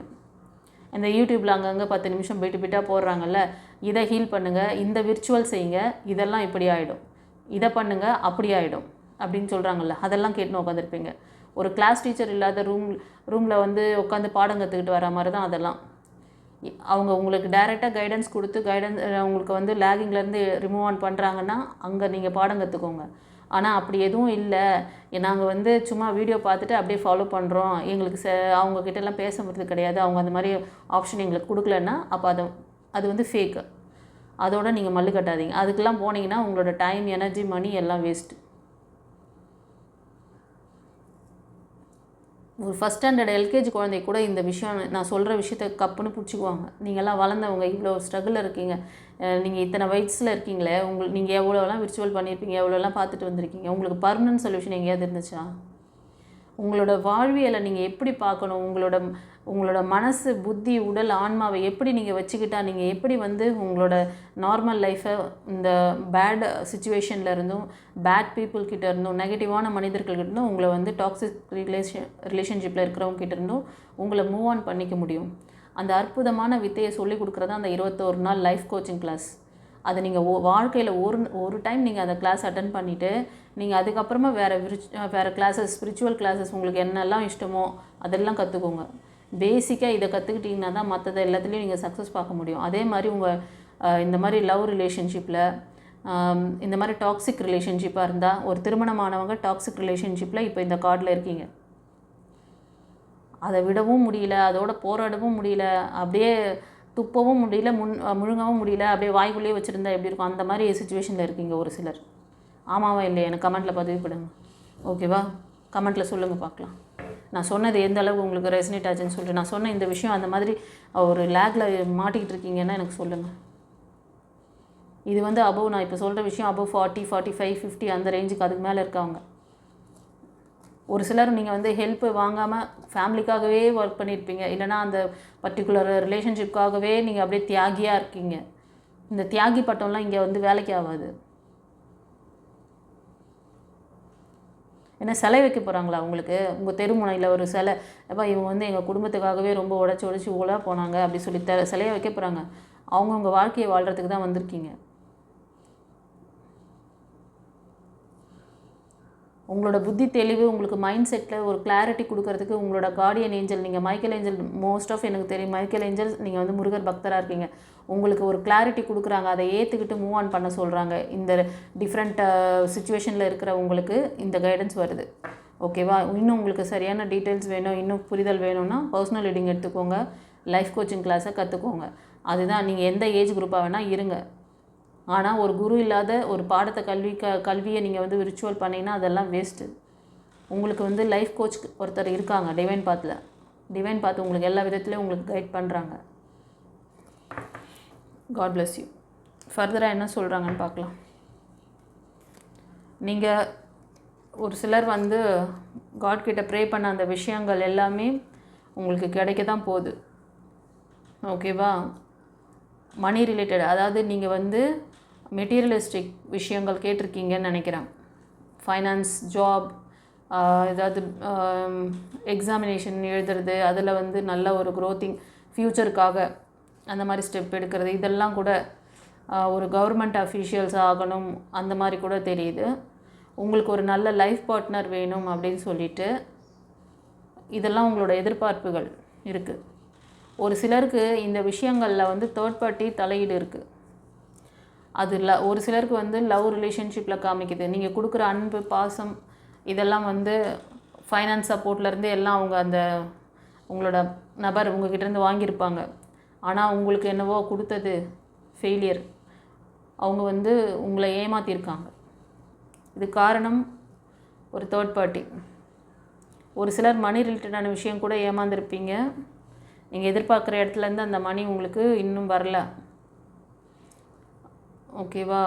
இந்த யூடியூப்பில் அங்கங்கே 10 நிமிஷம் போயிட்டு போடுறாங்கல்ல, இதை ஹீல் பண்ணுங்கள், இந்த விர்ச்சுவல் செய்யுங்க, இதெல்லாம் இப்படி ஆகிடும், இதை பண்ணுங்கள் அப்படி ஆகிடும் அப்படின்னு சொல்கிறாங்கல்ல, அதெல்லாம் கேட்டுன்னு உட்காந்துருப்பீங்க. ஒரு கிளாஸ் டீச்சர் இல்லாத ரூமில் வந்து உட்காந்து பாடம் கற்றுக்கிட்டு வர மாதிரி தான் அதெல்லாம். அவங்க உங்களுக்கு டைரெக்டாக கைடன்ஸ் கொடுத்து உங்களுக்கு வந்து லேகிங்லேருந்து ரிமூவ் ஆன் பண்ணுறாங்கன்னா அங்கே நீங்கள் பாடம் கற்றுக்கோங்க. ஆனால் அப்படி எதுவும் இல்லை, நாங்கள் வந்து சும்மா வீடியோ பார்த்துட்டு அப்படியே ஃபாலோ பண்ணுறோம், எங்களுக்கு அவங்கக்கிட்டலாம் பேச முடியாது கிடையாது, அவங்க அந்த மாதிரி ஆப்ஷன் எங்களுக்கு கொடுக்கலன்னா அப்போ அது வந்து ஃபேக்கு. அதோடு நீங்கள் மல்லு கட்டாதீங்க. அதுக்கெல்லாம் போனீங்கன்னா உங்களோட டைம், எனர்ஜி, மணி எல்லாம் வேஸ்ட்டு. ஒரு ஃபஸ்ட் ஸ்டாண்டர்ட் எல்கேஜி குழந்தை கூட இந்த விஷயம் நான் சொல்கிற விஷயத்த கப்புன்னு பிடிச்சிக்குவாங்க. நீங்கள்லாம் வளர்ந்தவங்க, இவ்வளோ ஸ்ட்ரகிள் இருக்கீங்க, நீங்கள் இத்தனை வயசில் இருக்கீங்களே, நீங்கள் எவ்வளோலாம் விர்ச்சுவல் பண்ணியிருப்பீங்க, எவ்வளோலாம் பார்த்துட்டு வந்திருக்கீங்க, உங்களுக்கு பர்மனன்ட் சொல்யூஷன் எங்கேயாவது இருந்துச்சா? உங்களோட வாழ்வியலை நீங்கள் எப்படி பார்க்கணும், உங்களோட மனசு, புத்தி, உடல், ஆன்மாவை எப்படி நீங்கள் வச்சுக்கிட்டா நீங்கள் எப்படி வந்து உங்களோட நார்மல் லைஃப்பை இந்த பேட் சிச்சுவேஷனில் இருந்தும், பேட் பீப்புள்கிட்ட இருந்தும், நெகட்டிவான மனிதர்கள்கிட்ட இருந்தும், உங்களை வந்து டாக்ஸிக் ரிலேஷன்ஷிப்பில் இருக்கிறவங்ககிட்ட இருந்தும் உங்களை மூவ் ஆன் பண்ணிக்க முடியும். அந்த அற்புதமான வித்தையை சொல்லிக் கொடுக்குறது அந்த 21 நாள் லைஃப் கோச்சிங் கிளாஸ். அதை நீங்கள் வாழ்க்கையில் ஒரு டைம் நீங்கள் அந்த கிளாஸ் அட்டன் பண்ணிவிட்டு நீங்கள் அதுக்கப்புறமா வேறு கிளாஸஸ், ஸ்பிரிச்சுவல் கிளாஸஸ் உங்களுக்கு என்னெல்லாம் இஷ்டமோ அதெல்லாம் கற்றுக்கோங்க. பேசிக்காக இதை கற்றுக்கிட்டிங்கன்னா தான் மற்றது எல்லாத்துலேயும் நீங்கள் சக்ஸஸ் பார்க்க முடியும். அதே மாதிரி இந்த மாதிரி லவ் ரிலேஷன்ஷிப்பில், இந்த மாதிரி டாக்ஸிக் ரிலேஷன்ஷிப்பாக இருந்தால், ஒரு திருமணமானவங்க டாக்ஸிக் ரிலேஷன்ஷிப்பில் இப்போ இந்த கார்டில் இருக்கீங்க, அதை விடவும் முடியல, அதோட போராடவும் முடியல, அப்படியே துப்பவும் முடியல, முழுங்கவும் முடியல, அப்படியே வாய்க்குள்ளேயே வச்சுருந்தா எப்படி இருக்கும், அந்த மாதிரி சுச்சுவேஷனில் இருக்கீங்க ஒரு சிலர். ஆமாவா இல்லையா? எனக்கு கமெண்ட்டில் பதிவு பண்ணுங்க. ஓகேவா? கமெண்ட்டில் சொல்லுங்கள் பார்க்கலாம். நான் சொன்னது எந்த அளவுக்கு உங்களுக்கு ரெசனேட் ஆச்சுன்னு சொல்லிட்டு, நான் சொன்ன இந்த விஷயம் அந்த மாதிரி ஒரு லேக்கில் மாட்டிக்கிட்டு இருக்கீங்கன்னா எனக்கு சொல்லுங்கள். இது வந்து அபவ், நான் இப்போ சொல்கிற விஷயம் அபவ் 40, 45, 50 அந்த ரேஞ்சுக்கு அதுக்கு மேலே இருக்கவங்க. ஒரு சிலர் நீங்கள் வந்து ஹெல்ப் வாங்காமல் ஃபேமிலிக்காகவே ஒர்க் பண்ணியிருப்பீங்க, இல்லைனா அந்த பர்டிகுலர் ரிலேஷன்ஷிப்காகவே நீங்கள் அப்படியே தியாகியாக இருக்கீங்க. இந்த தியாகி பட்டம்லாம் இங்கே வந்து வேலைக்கு ஆகாது. ஏன்னா சிலை வைக்க போகிறாங்களா உங்களுக்கு? உங்கள் தெருமுனையில் ஒரு சிலை, எப்போ இவங்க வந்து எங்கள் குடும்பத்துக்காகவே ரொம்ப உடச்சி ஊழாக போனாங்க அப்படி சொல்லி சிலையை வைக்க போகிறாங்க. அவங்கவுங்க வாழ்க்கையை வாழ்கிறதுக்கு தான் வந்திருக்கீங்க. உங்களோட புத்தி தெளிவு, உங்களுக்கு மைண்ட் செட்டில் ஒரு கிளாரிட்டி கொடுக்கறதுக்கு உங்களோட கார்டியன் ஏஞ்சல், நீங்கள் மைக்கேல் ஏஞ்சல், மோஸ்ட் ஆஃப் எனக்கு தெரியும் மைக்கேல் ஏஞ்சல், நீங்கள் வந்து முருகர் பக்தராக இருக்கீங்க, உங்களுக்கு ஒரு கிளாரிட்டி கொடுக்குறாங்க, அதை ஏற்றுக்கிட்டு மூவ் ஆன் பண்ண சொல்கிறாங்க. இந்த டிஃப்ரெண்ட் சுச்சுவேஷனில் இருக்கிற உங்களுக்கு இந்த கைடன்ஸ் வருது. ஓகேவா? இன்னும் உங்களுக்கு சரியான டீட்டெயில்ஸ் வேணும், இன்னும் புரிதல் வேணும்னா பர்சனல் ரீடிங் எடுத்துக்கோங்க, லைஃப் கோச்சிங் கிளாஸை கற்றுக்கோங்க. அதுதான், நீங்கள் எந்த ஏஜ் குரூப்பாக வேணால் இருங்க. ஆனால் ஒரு குரு இல்லாத ஒரு பாடத்தை கல்வியை நீங்கள் வந்து விர்ச்சுவல் பண்ணிங்கன்னா அதெல்லாம் வேஸ்ட்டு. உங்களுக்கு வந்து லைஃப் கோச் ஒருத்தர் இருக்காங்க டிவைன் பாத் உங்களுக்கு எல்லா விதத்துலேயும் உங்களுக்கு கைட் பண்ணுறாங்க. God bless you. ஃபர்தராக என்ன சொல்கிறாங்கன்னு பார்க்கலாம். நீங்கள் ஒரு சிலர் வந்து காட்கிட்ட ப்ரே பண்ண அந்த விஷயங்கள் எல்லாமே உங்களுக்கு கிடைக்க தான் போகுது. ஓகேவா? மணி ரிலேட்டட், அதாவது நீங்கள் வந்து மெட்டீரியலிஸ்டிக் விஷயங்கள் கேட்டிருக்கீங்கன்னு நினைக்கிறேன். ஃபைனான்ஸ், ஜாப், ஏதாவது எக்ஸாமினேஷன் எழுதுறது, அதில் வந்து நல்ல ஒரு க்ரோத்திங் ஃப்யூச்சருக்காக அந்த மாதிரி ஸ்டெப் எடுக்கிறது, இதெல்லாம் கூட ஒரு கவர்மெண்ட் அஃபீஷியல்ஸ் ஆகணும் அந்த மாதிரி கூட தெரியுது. உங்களுக்கு ஒரு நல்ல லைஃப் பார்ட்னர் வேணும் அப்படின்னு சொல்லிட்டு இதெல்லாம் உங்களோட எதிர்பார்ப்புகள் இருக்குது. ஒரு சிலருக்கு இந்த விஷயங்களில் வந்து தேர்ட் பார்ட்டி தலையீடு இருக்குது. அது ஒரு சிலருக்கு வந்து லவ் ரிலேஷன்ஷிப்பில் காமிக்குது. நீங்கள் கொடுக்குற அன்பு, பாசம் இதெல்லாம் வந்து ஃபைனான்ஸ் சப்போர்ட்லேருந்து எல்லாம் அவங்க அந்த உங்களோட நபர் உங்ககிட்டேருந்து வாங்கியிருப்பாங்க. ஆனால் உங்களுக்கு என்னவோ கொடுத்தது ஃபெயிலியர். அவங்க வந்து உங்களை ஏமாற்றிருக்காங்க. இது காரணம் ஒரு தேர்ட் பார்ட்டி. ஒரு சிலர் மணி ரிலேட்டடான விஷயம் கூட ஏமாந்துருப்பீங்க. நீங்கள் எதிர்பார்க்குற இடத்துலேருந்து அந்த மணி உங்களுக்கு இன்னும் வரல. ஓகேவா?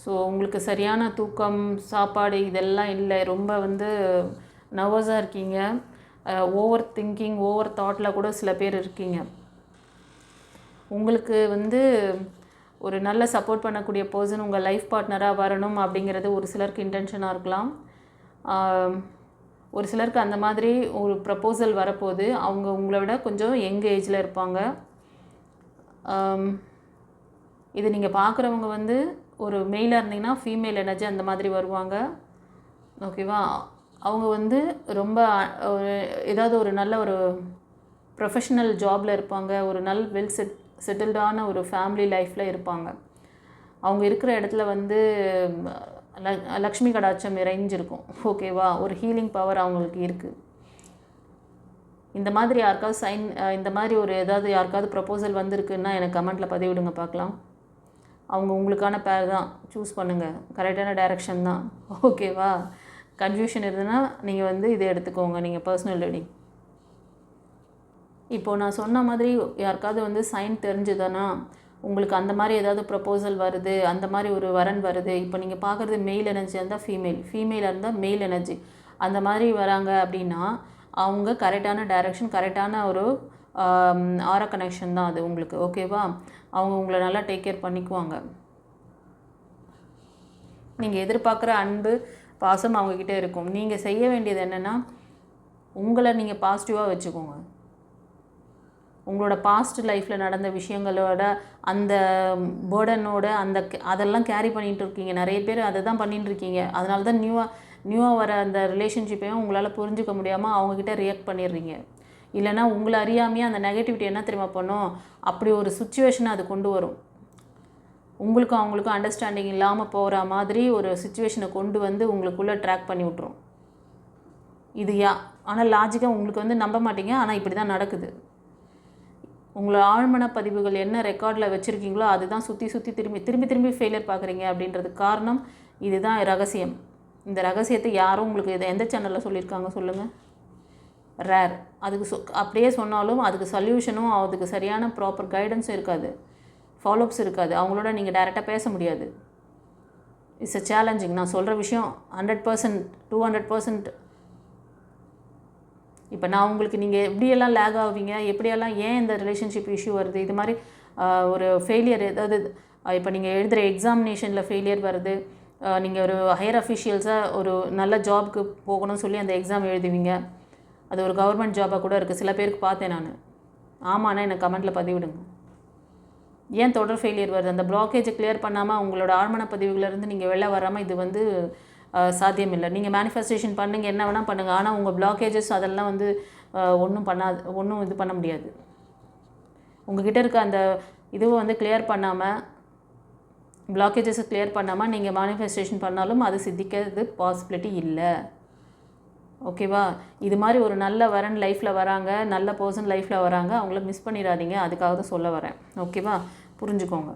ஸோ உங்களுக்கு சரியான தூக்கம், சாப்பாடு இதெல்லாம் இல்லை. ரொம்ப வந்து நர்வஸாக இருக்கீங்க. ஓவர் திங்கிங், ஓவர் தாட்டில் கூட சில பேர் இருக்கீங்க. உங்களுக்கு வந்து ஒரு நல்ல சப்போர்ட் பண்ணக்கூடிய பர்சன் உங்கள் லைஃப் பார்ட்னராக வரணும் அப்படிங்கிறது ஒரு சிலருக்கு இன்டென்ஷனாக இருக்கலாம். ஒரு சிலருக்கு அந்த மாதிரி ஒரு ப்ரப்போசல் வரப்போது அவங்க உங்களை விட கொஞ்சம் யங் ஏஜில் இருப்பாங்க. இது நீங்கள் பார்க்குறவங்க வந்து ஒரு மெயிலாக இருந்தீங்கன்னா ஃபீமேல் எனர்ஜி அந்த மாதிரி வருவாங்க. ஓகேவா? அவங்க வந்து ரொம்ப ஏதாவது ஒரு நல்ல ஒரு ப்ரொஃபஷ்னல் ஜாபில் இருப்பாங்க. ஒரு வெல் செட்டில்டான ஒரு ஃபேமிலி லைஃப்பில் இருப்பாங்க. அவங்க இருக்கிற இடத்துல வந்து லக்ஷ்மி கடாட்சம் இறைஞ்சிருக்கும். ஓகேவா? ஒரு ஹீலிங் பவர் அவங்களுக்கு இருக்குது. இந்த மாதிரி யாருக்காவது இந்த மாதிரி ஒரு ஏதாவது யாருக்காவது ப்ரப்போசல் வந்திருக்குன்னா எனக்கு கமெண்ட்டில் பதிவிடுங்க பார்க்கலாம். அவங்க உங்களுக்கான பேர் தான், சூஸ் பண்ணுங்கள். கரெக்டான டைரக்ஷன் தான். ஓகேவா? கன்ஃபியூஷன் இருந்ததுன்னா நீங்கள் வந்து இதை எடுத்துக்கோங்க, நீங்கள் பர்சனல் ரீடிங். இப்போது நான் சொன்ன மாதிரி யாருக்காவது வந்து சைன் தெரிஞ்சுதானா உங்களுக்கு அந்த மாதிரி ஏதாவது ப்ரப்போசல் வருது, அந்த மாதிரி ஒரு வரன் வருது. இப்போ நீங்கள் பார்க்குறது மெயில் எனர்ஜியாக இருந்தால் ஃபீமேலாக இருந்தால் மெயில் எனர்ஜி அந்த மாதிரி வராங்க அப்படின்னா அவங்க கரெக்டான டைரக்ஷன், கரெக்டான ஒரு ஆரா கனெக்ஷன் தான் அது உங்களுக்கு. ஓகேவா? அவங்க உங்களை நல்லா டேக் கேர் பண்ணிக்குவாங்க. நீங்கள் எதிர்பார்க்குற அன்பு பாசம் அவங்கக்கிட்ட இருக்கும். நீங்கள் செய்ய வேண்டியது என்னென்னா உங்களை நீங்கள் பாசிட்டிவாக வச்சுக்கோங்க. உங்களோட பாஸ்ட் லைஃப்பில் நடந்த விஷயங்களோட அந்த பேர்டனோட அதெல்லாம் கேரி பண்ணிகிட்டு இருக்கீங்க. நிறைய பேர் அதை தான் பண்ணிகிட்டு இருக்கீங்க. அதனால தான் நியூவாக வர அந்த ரிலேஷன்ஷிப்பையும் உங்களால் புரிஞ்சிக்க முடியாமல் அவங்கக்கிட்ட ரியாக்ட் பண்ணிடுறீங்க. இல்லைனா உங்களை அறியாமையே அந்த நெகட்டிவிட்டி என்ன தெரியுமா பண்ணும், அப்படி ஒரு சுச்சுவேஷனை அது கொண்டு வரும். உங்களுக்கும் அவங்களுக்கும் அண்டர்ஸ்டாண்டிங் இல்லாமல் போகிற மாதிரி ஒரு சுச்சுவேஷனை கொண்டு வந்து உங்களுக்குள்ளே ட்ராக் பண்ணி விட்ரும். இது ஆனால் லாஜிக்காக உங்களுக்கு வந்து நம்ப மாட்டீங்க, ஆனால் இப்படி தான் நடக்குது. உங்களோட ஆழ்மன பதிவுகள் என்ன ரெக்கார்டில் வச்சுருக்கீங்களோ அதுதான் சுற்றி திரும்பி ஃபெயிலியர் பார்க்குறீங்க. அப்படின்றதுக்கு காரணம் இதுதான் ரகசியம். இந்த ரகசியத்தை யாரும் உங்களுக்கு இதை எந்த சேனலில் சொல்லியிருக்காங்க சொல்லுங்கள்? ரேர். அதுக்கு அப்படியே சொன்னாலும் அதுக்கு சொல்யூஷனும் அதுக்கு சரியான ப்ராப்பர் கைடன்ஸும் இருக்காது, ஃபாலோஅப்ஸ் இருக்காது. அவங்களோட நீங்கள் டைரெக்டாக பேச முடியாது. It's a challenging. நான் சொல்கிற விஷயம் 100%, 200%. இப்போ நான் உங்களுக்கு நீங்கள் எப்படியெல்லாம் லேக் ஆகுவீங்க, எப்படியெல்லாம் ஏன் இந்த ரிலேஷன்ஷிப் இஷ்யூ வருது, இது மாதிரி ஒரு ஃபெயிலியர் ஏதாவது இப்போ நீங்கள் எழுதுகிற எக்ஸாமினேஷனில் ஃபெயிலியர் வருது, நீங்கள் ஒரு ஹையர் அஃபிஷியல்ஸாக ஒரு நல்ல ஜாப்க்கு போகணும்னு சொல்லி அந்த எக்ஸாம் எழுதுவீங்க. அது ஒரு கவர்மெண்ட் ஜாபாக கூட இருக்குது. சில பேருக்கு பார்த்தேன் நான். ஆமாண்ணா எனக்கு கமெண்ட்டில் பதிவிடுங்க. ஏன் தொடர் ஃபெயிலியர் வருது? அந்த பிளாக்கேஜை கிளியர் பண்ணாமல் உங்களோட ஆழ்மன பதிவுகளிலிருந்து நீங்கள் வெளில வராமல் இது வந்து சாத்தியம் இல்லை. நீங்கள் மேனிஃபெஸ்டேஷன் பண்ணுங்கள், என்ன வேணால் பண்ணுங்கள், ஆனால் உங்கள் பிளாக்கேஜஸ் அதெல்லாம் வந்து ஒன்றும் இது பண்ண முடியாது. உங்கள்கிட்ட இருக்க அந்த இதுவை வந்து கிளியர் பண்ணாமல், பிளாக்கேஜஸை கிளியர் பண்ணாமல் நீங்கள் மேனிஃபெஸ்டேஷன் பண்ணாலும் அது சித்திக்கிறது பாசிபிலிட்டி இல்லை. ஓகேவா? இது மாதிரி ஒரு நல்ல வரன் லைஃப்பில் வராங்க, நல்ல பர்சன் லைஃப்பில் வராங்க, அவங்கள மிஸ் பண்ணிடாதீங்க. அதுக்காக தான் சொல்ல வரேன். ஓகேவா? புரிஞ்சுக்கோங்க.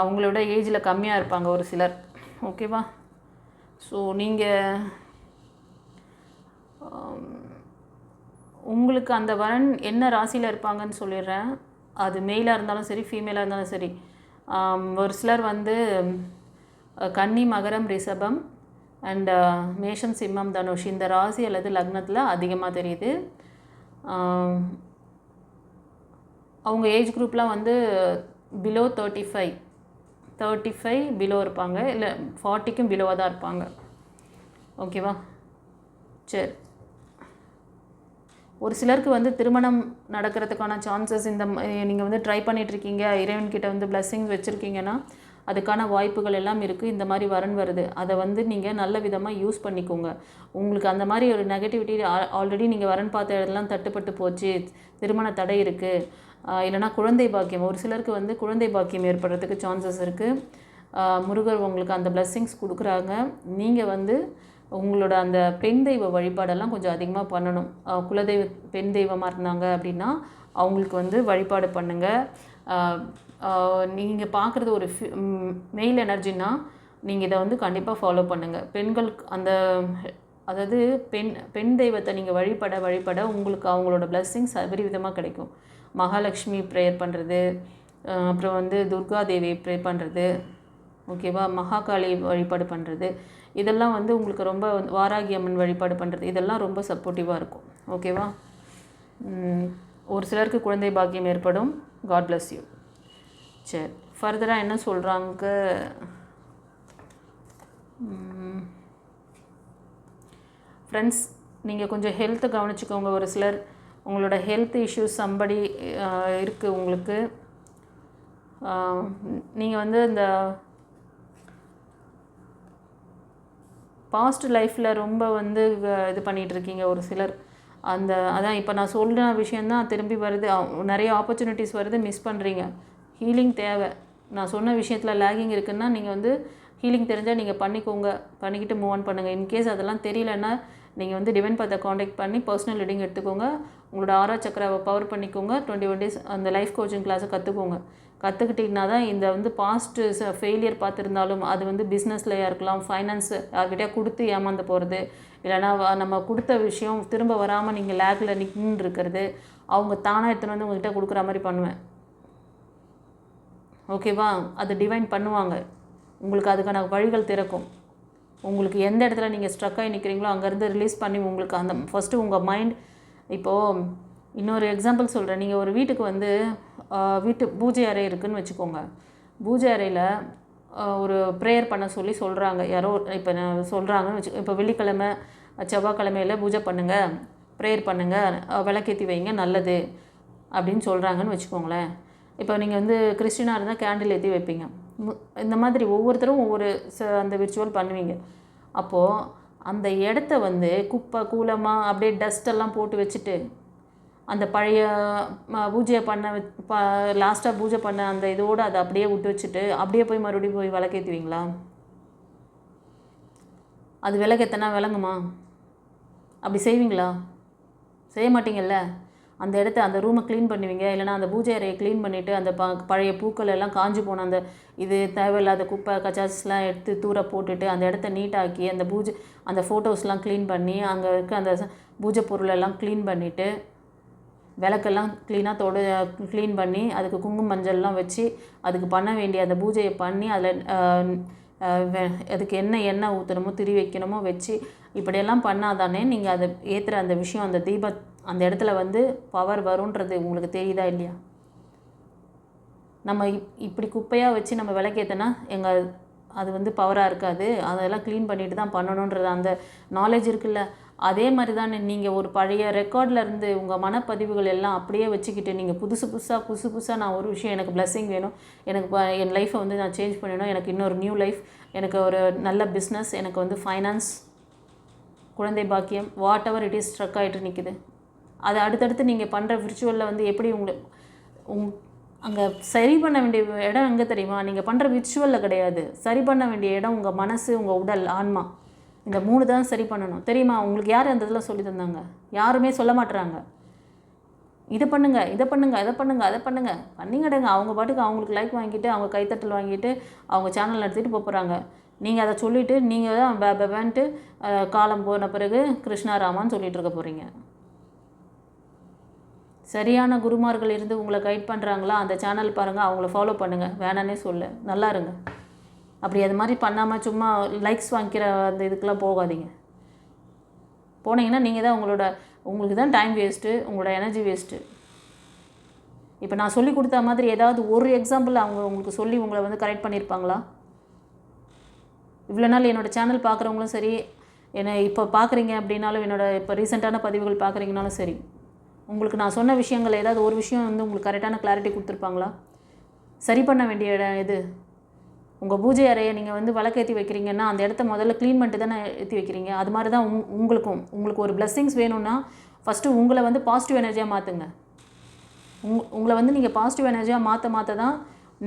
அவங்களோட ஏஜில் கம்மியாக இருப்பாங்க ஒரு சிலர். ஓகேவா? ஸோ நீங்கள் உங்களுக்கு அந்த வரன் என்ன ராசியில் இருப்பாங்கன்னு சொல்லிடுறேன். அது மெயிலாக இருந்தாலும் சரி, ஃபீமேலாக இருந்தாலும் சரி. ஒரு சிலர் வந்து கன்னி, மகரம், ரிஷபம் அண்ட் மேஷம், சிம்மம், தனுஷ் இந்த ராசி அல்லது லக்னத்தில் அதிகமாக தெரியுது. அவங்க ஏஜ் குரூப்லாம் வந்து பிலோ 35 பிலோ இருப்பாங்க, இல்லை 40க்கும் பிலோவாக தான் இருப்பாங்க. ஓகேவா? சரி. ஒரு சிலருக்கு வந்து திருமணம் நடக்கிறதுக்கான சான்சஸ் இந்த நீங்கள் வந்து ட்ரை பண்ணிகிட்ருக்கீங்க, இறைவன்கிட்ட வந்து பிளெஸ்ஸிங்ஸ் வச்சுருக்கீங்கன்னா அதுக்கான வாய்ப்புகள் எல்லாம் இருக்குது. இந்த மாதிரி வரன் வருது, அதை வந்து நீங்கள் நல்ல விதமாக யூஸ் பண்ணிக்கோங்க. உங்களுக்கு அந்த மாதிரி ஒரு நெகட்டிவிட்டி ஆல்ரெடி நீங்கள் வரன் பார்த்த இடத்துலாம் தட்டுப்பட்டு போச்சு, திருமண தடை இருக்குது, இல்லைனா குழந்தை பாக்கியம், ஒரு சிலருக்கு வந்து குழந்தை பாக்கியம் ஏற்படுறதுக்கு சான்சஸ் இருக்குது. முருகர் உங்களுக்கு அந்த பிளெஸ்ஸிங்ஸ் கொடுக்குறாங்க. நீங்கள் வந்து உங்களோட அந்த பெண் தெய்வ வழிபாடெல்லாம் கொஞ்சம் அதிகமாக பண்ணணும். குலதெய்வ பெண் தெய்வமாக இருந்தாங்க அப்படின்னா அவங்களுக்கு வந்து வழிபாடு பண்ணுங்கள். நீங்கள் பார்க்குறது ஒரு மெயில் எனர்ஜின்னா நீங்கள் இதை வந்து கண்டிப்பாக ஃபாலோ பண்ணுங்கள். பெண்களுக்கு அந்த அதாவது பெண் தெய்வத்தை நீங்கள் வழிபட உங்களுக்கு அவங்களோட பிளெஸ்ஸிங்ஸ் விதமாக கிடைக்கும். மகாலட்சுமி ப்ரேயர் பண்ணுறது, அப்புறம் வந்து துர்கா தேவி ப்ரே பண்ணுறது, ஓகேவா, மகாகாளி வழிபாடு பண்ணுறது, இதெல்லாம் வந்து உங்களுக்கு ரொம்ப வாராகி அம்மன் வழிபாடு பண்ணுறது, இதெல்லாம் ரொம்ப சப்போர்ட்டிவாக இருக்கும். ஓகேவா? ஒரு சிலருக்கு குழந்தை பாக்கியம் ஏற்படும். God bless you. சரி, ஃபர்தராக என்ன சொல்கிறாங்க? ஃப்ரெண்ட்ஸ், நீங்கள் கொஞ்சம் ஹெல்த்தை கவனிச்சுக்கோங்க. ஒரு சிலர் உங்களோட ஹெல்த் இஷ்யூஸ் சம்படி இருக்குது உங்களுக்கு. நீங்கள் வந்து இந்த பாஸ்ட் லைஃப்பில் ரொம்ப வந்து இது பண்ணிகிட்ருக்கீங்க ஒரு சிலர். அதான் இப்போ நான் சொல்கிற விஷயந்தான் திரும்பி வருது. நிறைய ஆப்பர்ச்சுனிட்டிஸ் வருது, மிஸ் பண்ணுறீங்க. ஹீலிங் தேவை. நான் சொன்ன விஷயத்தில் லேகிங் இருக்குன்னா நீங்கள் வந்து ஹீலிங் தெரிஞ்சால் நீங்கள் பண்ணிக்கோங்க, பண்ணிக்கிட்டு மூவ் ஆன் பண்ணுங்கள். இன்கேஸ் அதெல்லாம் தெரியலன்னா நீங்கள் வந்து டிவைன் பாத்தை காண்டாக்ட் பண்ணி பர்சனல் ரீடிங் எடுத்துக்கோங்க. உங்களோட ஆரா சக்கராவை பவர் பண்ணிக்கோங்க. 21 days அந்த லைஃப் கோச்சிங் கிளாஸை கற்றுக்கோங்க. கற்றுக்கிட்டிங்கன்னா தான் இந்த வந்து பாஸ்ட்டு ஃபெயிலியர் பார்த்துருந்தாலும் அது வந்து பிஸ்னஸ்லையாக இருக்கலாம், ஃபைனான்ஸ் யார்கிட்டயா கொடுத்து ஏமாந்து போகிறது, இல்லைனா நம்ம கொடுத்த விஷயம் திரும்ப வராமல் நீங்கள் லேக்கில் நிற்கின்னு இருக்கிறது, அவங்க தானாக எடுத்துன்னு வந்து உங்கள்கிட்ட கொடுக்குற மாதிரி பண்ணுவேன். ஓகேவா? அது டிவைன் பண்ணுவாங்க. உங்களுக்கு அதுக்கான வழிகள் திறக்கும். உங்களுக்கு எந்த இடத்துல நீங்கள் ஸ்ட்ரக் ஆகி நிற்கிறீங்களோ அங்கேருந்து ரிலீஸ் பண்ணி உங்களுக்கு அந்த ஃபஸ்ட்டு உங்கள் மைண்ட். இப்போது இன்னொரு எக்ஸாம்பிள் சொல்கிறேன். நீங்கள் ஒரு வீட்டுக்கு வந்து வீட்டு பூஜை அறை இருக்குதுன்னு வச்சுக்கோங்க. பூஜை அறையில் ஒரு ப்ரேயர் பண்ண சொல்கிறாங்க யாரோ. இப்போ சொல்கிறாங்கன்னு வச்சு, இப்போ வெள்ளிக்கிழமை செவ்வாய்க்கிழமையில் பூஜை பண்ணுங்கள், ப்ரேயர் பண்ணுங்கள், விளக்கேற்றி வைங்க, நல்லது அப்படின்னு சொல்கிறாங்கன்னு வச்சுக்கோங்களேன். இப்போ நீங்கள் வந்து கிறிஸ்டினாக இருந்தால் கேண்டில் ஏற்றி வைப்பீங்க. இந்த மாதிரி ஒவ்வொருத்தரும் ஒவ்வொரு அந்த விர்ச்சுவல் பண்ணுவீங்க. அப்போது அந்த இடத்த வந்து குப்பை கூலமாக அப்படியே டஸ்ட்டெல்லாம் போட்டு வச்சுட்டு அந்த பழைய பூஜையை பண்ண லாஸ்ட்டாக பூஜை பண்ண அந்த இதோடு அதை அப்படியே விட்டு வச்சுட்டு அப்படியே போய் மறுபடியும் போய் விளக்கேற்றுவீங்களா? அது விளக்கேற்றினா விளங்குமா? அப்படி செய்வீங்களா? செய்ய மாட்டீங்கல்ல. அந்த இடத்த அந்த ரூமை க்ளீன் பண்ணுவீங்க. இல்லைனா அந்த பூஜை அறையை க்ளீன் பண்ணிவிட்டு அந்த பழைய பூக்கள் எல்லாம் காஞ்சி போன அந்த இது தேவையில்லாத குப்பை கச்சாஸ்லாம் எடுத்து தூர போட்டுட்டு அந்த இடத்த நீட்டாக்கி அந்த அந்த ஃபோட்டோஸ்லாம் க்ளீன் பண்ணி அங்கே இருக்க அந்த பூஜை பொருளெல்லாம் க்ளீன் பண்ணிவிட்டு விளக்கெல்லாம் க்ளீன் பண்ணி அதுக்கு குங்குமம் மஞ்சள்லாம் வச்சு அதுக்கு பண்ண வேண்டிய அந்த பூஜையை பண்ணி அதில் அதுக்கு என்ன எண்ணெய் ஊற்றணுமோ திரி வைக்கணுமோ வச்சு இப்படியெல்லாம் பண்ணால் தானே நீங்கள் அதை ஏற்றுற அந்த விஷயம் அந்த அந்த இடத்துல வந்து பவர் வரும்ன்றது உங்களுக்கு தெரியுதா இல்லையா? நம்ம இப்படி குப்பையாக வச்சு நம்ம விளக்கேற்றினா அது வந்து பவராக இருக்காது. அதெல்லாம் க்ளீன் பண்ணிட்டு தான் பண்ணணுன்றது அந்த நாலேஜ் இருக்குல்ல. அதே மாதிரி தான் நீங்கள் ஒரு பழைய ரெக்கார்டில் இருந்து உங்கள் மனப்பதிவுகள் எல்லாம் அப்படியே வச்சுக்கிட்டு நீங்கள் புதுசு புதுசாக நான் ஒரு விஷயம் எனக்கு பிளெஸ்ஸிங் வேணும், எனக்கு என் லைஃப்பை வந்து நான் சேஞ்ச் பண்ணணும், எனக்கு இன்னொரு நியூ லைஃப், எனக்கு ஒரு நல்ல பிஸ்னஸ், எனக்கு வந்து ஃபைனான்ஸ், குழந்தை பாக்கியம், what ever it is struck ஆகிட்டு நிற்குது. அதை அடுத்தடுத்து நீங்கள் பண்ணுற விர்ச்சுவலில் வந்து எப்படி அங்கே சரி பண்ண வேண்டிய இடம் எங்கே தெரியுமா? நீங்கள் பண்ணுற விர்ச்சுவலில் கிடையாது. சரி பண்ண வேண்டிய இடம் உங்கள் மனசு, உங்கள் உடல், ஆன்மா. இந்த 3 தான் சரி பண்ணணும். தெரியுமா? உங்களுக்கு யார் அந்த இதெல்லாம் சொல்லி தந்தாங்க? யாருமே சொல்ல மாட்டுறாங்க. இதை பண்ணுங்கள், இதை பண்ணுங்கள், அதை பண்ணுங்கள், அதை பண்ணுங்கள், பண்ணிங்கடுங்க. அவங்க பாட்டுக்கு அவங்களுக்கு லைக் வாங்கிட்டு அவங்க கைத்தட்டல் வாங்கிட்டு அவங்க சேனல் நடத்திட்டு போகிறாங்க. நீங்கள் அதை சொல்லிவிட்டு நீங்கள் தான் பேபேன்ட்டு காலம் போன பிறகு கிருஷ்ணாராமான்னு சொல்லிகிட்டு இருக்க போகிறீங்க. சரியான குருமார்கள் இருந்து உங்களை கைட் பண்ணுறாங்களா? அந்த சேனல் பாருங்கள், அவங்கள ஃபாலோ பண்ணுங்கள். வேணானே சொல்ல, நல்லா இருங்க. அப்படி அது மாதிரி பண்ணாமல் சும்மா லைக்ஸ் வாங்கிக்கிற அந்த இதுக்கெலாம் போகாதீங்க. போனீங்கன்னா நீங்கள் தான் உங்களுக்கு தான் டைம் வேஸ்ட்டு, உங்களோட எனர்ஜி வேஸ்ட்டு. இப்போ நான் சொல்லி கொடுத்த மாதிரி ஏதாவது ஒரு எக்ஸாம்பிள் அவங்க உங்களுக்கு சொல்லி உங்களை வந்து கரெக்ட் பண்ணியிருப்பாங்களா? இவ்வளோ நாள் என்னோடய சேனல் பார்க்குறவங்களும் சரி, என்னை இப்போ பார்க்குறீங்க அப்படின்னாலும், இப்போ ரீசெண்டான பதிவுகள் பார்க்குறீங்கனாலும் சரி, உங்களுக்கு நான் சொன்ன விஷயங்கள் ஏதாவது ஒரு விஷயம் வந்து உங்களுக்கு கரெக்டான கிளாரிட்டி கொடுத்துருப்பாங்களா? சரி பண்ண வேண்டிய இடம் எது? உங்கள் பூஜை அறையை நீங்கள் வந்து விளக்கேற்றி வைக்கிறீங்கன்னா அந்த இடத்த முதல்ல க்ளீன் பண்ணிட்டு தானே ஏற்றி வைக்கிறீங்க. அது மாதிரி தான் உங்களுக்கு ஒரு பிளெஸ்ஸிங்ஸ் வேணும்னா ஃபஸ்ட்டு உங்களை வந்து பாசிட்டிவ் எனர்ஜியாக மாற்றுங்க. உங்களை வந்து நீங்கள் பாசிட்டிவ் எனர்ஜியாக மாற்ற தான்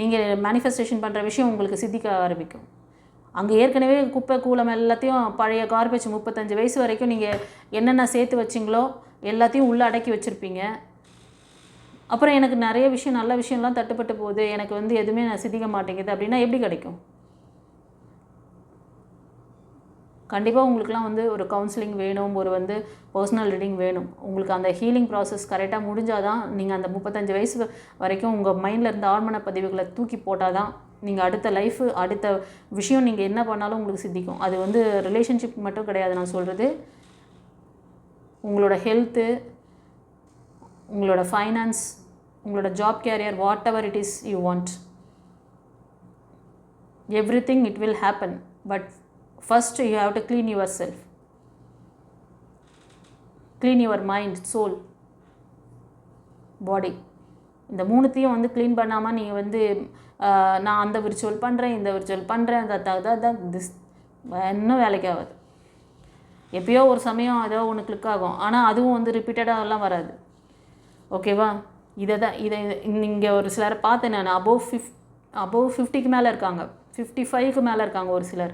நீங்கள் மேனிஃபெஸ்டேஷன் பண்ணுற விஷயம் உங்களுக்கு சித்திக்க ஆரம்பிக்கும். அங்கே ஏற்கனவே குப்பை கூலம் எல்லாத்தையும் பழைய கார்பேஜ் 35 வயசு வரைக்கும் நீங்கள் என்னென்ன சேர்த்து வச்சிங்களோ எல்லாத்தையும் உள்ளே அடக்கி வச்சுருப்பீங்க. அப்புறம் எனக்கு நிறைய விஷயம் நல்ல விஷயம்லாம் தட்டுப்பட்டு போகுது, எனக்கு வந்து எதுவுமே நான் சித்திக்க மாட்டேங்குது அப்படின்னா எப்படி கிடைக்கும்? கண்டிப்பாக உங்களுக்குலாம் வந்து ஒரு கவுன்சிலிங் வேணும், ஒரு வந்து பர்சனல் ரீடிங் வேணும். உங்களுக்கு அந்த ஹீலிங் ப்ராசஸ் கரெக்டாக முடிஞ்சால் தான் நீங்கள் அந்த 35 வயசு வரைக்கும் உங்கள் மைண்டில் இருந்த ஆழ்மன பதிவுகளை தூக்கி போட்டால் தான் நீங்கள் அடுத்த விஷயம் நீங்கள் என்ன பண்ணாலும் உங்களுக்கு சித்திக்கும். அது வந்து ரிலேஷன்ஷிப் மட்டும் கிடையாது நான் சொல்கிறது. உங்களோட ஹெல்த்து, உங்களோட ஃபைனான்ஸ், உங்களோட job career, whatever it is you want, everything it will happen, but first you have to clean yourself, clean your mind, soul, body. இந்த மூணுத்தையும் வந்து க்ளீன் பண்ணாமல் நீங்கள் வந்து நான் அந்த விர்ச்சுவல் பண்ணுறேன், இந்த விர்ச்சுவல் பண்ணுறேன், அதான் திஸ் இன்னும் வேலைக்கு ஆகாது. எப்பயோ ஒரு சமயம் ஏதோ ஒன்று கிளிக் ஆகும், ஆனால் அதுவும் வந்து ரிப்பீட்டடாகலாம் வராது. ஓகேவா? இதை இங்கே ஒரு சிலரை பார்த்தேன் நான். அபோவ் 50க்கு மேலே இருக்காங்க, 55க்கு மேலே இருக்காங்க ஒரு சிலர்.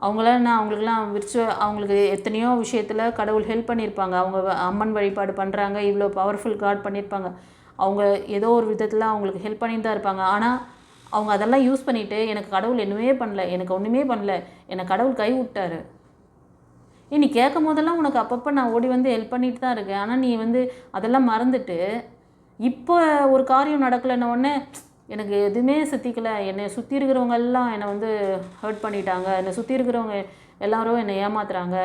அவங்களுக்கெல்லாம் அவங்களுக்கு எத்தனையோ விஷயத்தில் கடவுள் ஹெல்ப் பண்ணியிருப்பாங்க. அவங்க அம்மன் வழிபாடு பண்ணுறாங்க, இவ்வளோ பவர்ஃபுல் காட் பண்ணியிருப்பாங்க. அவங்க ஏதோ ஒரு விதத்தில் அவங்களுக்கு ஹெல்ப் பண்ணிட்டு தான் இருப்பாங்க. ஆனால் அவங்க அதெல்லாம் யூஸ் பண்ணிவிட்டு எனக்கு கடவுள் ஒன்றுமே பண்ணல, எனக்கு ஒன்றுமே பண்ணல, என்னை கடவுள் கை விட்டாரு. நீ கேட்கும் போதெல்லாம் உனக்கு அப்பப்போ நான் ஓடி வந்து ஹெல்ப் பண்ணிட்டு தான் இருக்கேன். ஆனால் நீ வந்து அதெல்லாம் மறந்துட்டு இப்போ ஒரு காரியம் நடக்கலைன்ன உடனே எனக்கு எதுவுமே சித்திக்கலை, என்னை சுற்றி இருக்கிறவங்க எல்லாம் என்னை வந்து ஹர்ட் பண்ணிட்டாங்க, என்னை சுற்றி இருக்கிறவங்க எல்லோரும் என்னை ஏமாத்துறாங்க,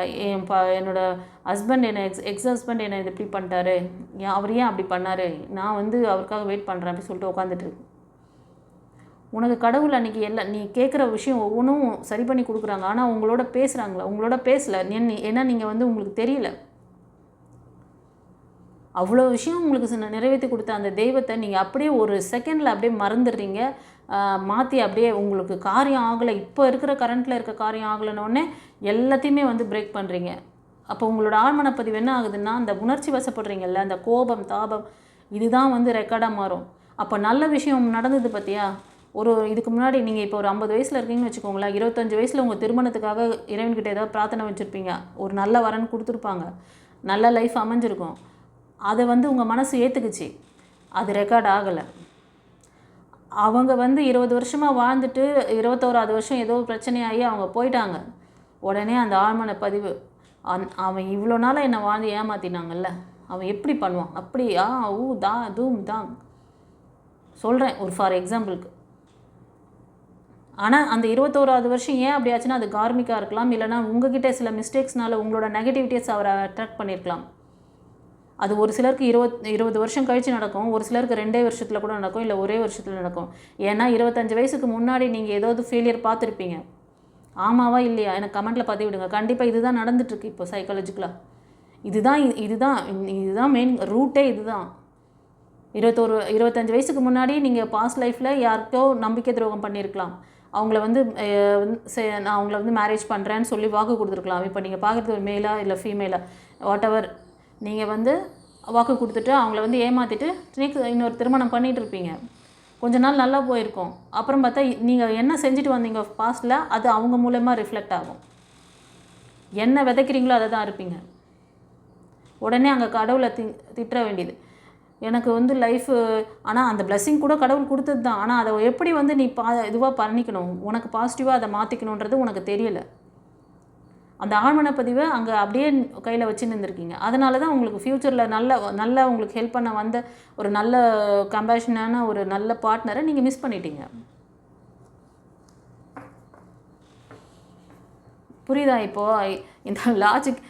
என்னோடய ஹஸ்பண்ட் என்னை எக்ஸ் ஹஸ்பண்ட் என்னை இது இப்படி பண்ணிட்டாரு, அவர் ஏன் அப்படி பண்ணார், நான் வந்து அவருக்காக வெயிட் பண்ணுறேன் அப்படி சொல்லிட்டு உட்காந்துட்டுருக்கு. உனக்கு கடவுள் அன்றைக்கி நீ கேட்குற விஷயம் ஒவ்வொன்றும் சரி பண்ணி கொடுக்குறாங்க. ஆனால் உங்களோட பேசுகிறாங்களா? உங்களோட பேசலை. ஏன்னா நீங்கள் வந்து உங்களுக்கு தெரியல. அவ்வளோ விஷயம் உங்களுக்கு நிறைவேற்றி கொடுத்த அந்த தெய்வத்தை நீங்கள் அப்படியே ஒரு செகண்டில் அப்படியே மறந்துடுறீங்க, மாற்றி அப்படியே உங்களுக்கு காரியம் ஆகலை, இப்போ இருக்கிற கரண்ட்டில் இருக்க காரியம் ஆகலைன்னொடனே எல்லாத்தையுமே வந்து பிரேக் பண்ணுறீங்க. அப்போ உங்களோட ஆழ்மனப்பதிவு என்ன ஆகுதுன்னா, அந்த உணர்ச்சி வசப்படுறீங்கல்ல, அந்த கோபம் தாபம் இதுதான் வந்து ரெக்கார்டாக மாறும். அப்போ நல்ல விஷயம் நடந்தது பார்த்தியா? இதுக்கு முன்னாடி நீங்கள் இப்போ ஒரு 50 வயசில் இருக்கீங்கன்னு வச்சுக்கோங்களேன், 25 வயசில் உங்கள் திருமணத்துக்காக இறைவன்கிட்ட ஏதாவது பிரார்த்தனை வச்சுருப்பீங்க, ஒரு நல்ல வரன் கொடுத்துருப்பாங்க, நல்ல லைஃப் அமைஞ்சிருக்கும். அதை வந்து உங்கள் மனசு ஏற்றுக்குச்சு, அது ரெக்கார்ட் ஆகலை. அவங்க வந்து 20 வருஷமாக வாழ்ந்துட்டு 21வது வருஷம் ஏதோ பிரச்சனையாகி அவங்க போயிட்டாங்க. உடனே அந்த ஆழ்மன பதிவு, அவன் இவ்வளோ நாளாக என்னை வாழ்ந்து ஏமாற்றினாங்கல்ல, அவன் எப்படி பண்ணுவான், அப்படி தூம் தான் சொல்கிறேன் ஒரு ஃபார் எக்ஸாம்பிளுக்கு. ஆனால் அந்த 21வது வருஷம் ஏன் அப்படி ஆச்சுன்னா அது கார்மிக்காக இருக்கலாம், இல்லைனா உங்ககிட்ட சில மிஸ்டேக்ஸ்னால உங்களோட நெகட்டிவிட்டிஸ் அவரை அட்ராக்ட் பண்ணியிருக்கலாம். அது ஒரு சிலருக்கு 20 வருஷம் கழித்து நடக்கும், ஒரு சிலருக்கு 2 வருஷத்தில் கூட நடக்கும், இல்லை ஒரே வருஷத்தில் நடக்கும். ஏன்னா 25 வயசுக்கு முன்னாடி நீங்கள் ஏதாவது ஃபெயிலியர் பார்த்துருப்பீங்க. ஆமாவா இல்லையா? எனக்கு கமெண்ட்டில் பார்த்து விடுங்க. கண்டிப்பாக இதுதான் நடந்துகிட்ருக்கு இப்போ சைக்காலஜிக்கலாக. இதுதான் மெயின் ரூட்டே. இதுதான் 25 வயசுக்கு முன்னாடி நீங்கள் பாஸ்ட் லைஃப்பில் யாருக்கோ நம்பிக்கை துரோகம் பண்ணியிருக்கலாம். அவங்கள வந்து நான் அவங்கள வந்து மேரேஜ் பண்ணுறேன்னு சொல்லி வாக்கு கொடுத்துருக்கலாம். இப்போ நீங்கள் பார்க்குறது ஒரு மேலா இல்லை ஃபீமேலா வாட் எவர், நீங்கள் வந்து வாக்கு கொடுத்துட்டு அவங்கள வந்து ஏமாற்றிட்டு இன்னொரு திருமணம் பண்ணிகிட்டு இருப்பீங்க. கொஞ்ச நாள் நல்லா போயிருக்கும். அப்புறம் பார்த்தா நீங்கள் என்ன செஞ்சுட்டு வந்தீங்க பாஸ்ட்டில், அது அவங்க மூலமாக ரிஃப்ளெக்ட் ஆகும். என்ன விதைக்கிறீங்களோ அதை தான் இருப்பீங்க. உடனே அங்கே கடவுளை திட்ட வேண்டியது. எனக்கு வந்து லைஃபு, ஆனால் அந்த பிளெஸ்ஸிங் கூட கடவுள் கொடுத்தது தான். ஆனால் அதை எப்படி வந்து நீ இதுவாக பண்ணிக்கணும், உனக்கு பாசிட்டிவாக அதை மாற்றிக்கணுன்றது உனக்கு தெரியலை. அந்த ஆழ்மனப்பதிவை அங்கே அப்படியே கையில் வச்சு நின்றுருக்கீங்க. அதனால தான் உங்களுக்கு ஃப்யூச்சரில் நல்ல உங்களுக்கு ஹெல்ப் பண்ண வந்த ஒரு நல்ல கம்பேஷனான ஒரு நல்ல பார்ட்னரை நீங்கள் மிஸ் பண்ணிட்டீங்க. புரியுதா? இப்போது இந்த லாஜிக்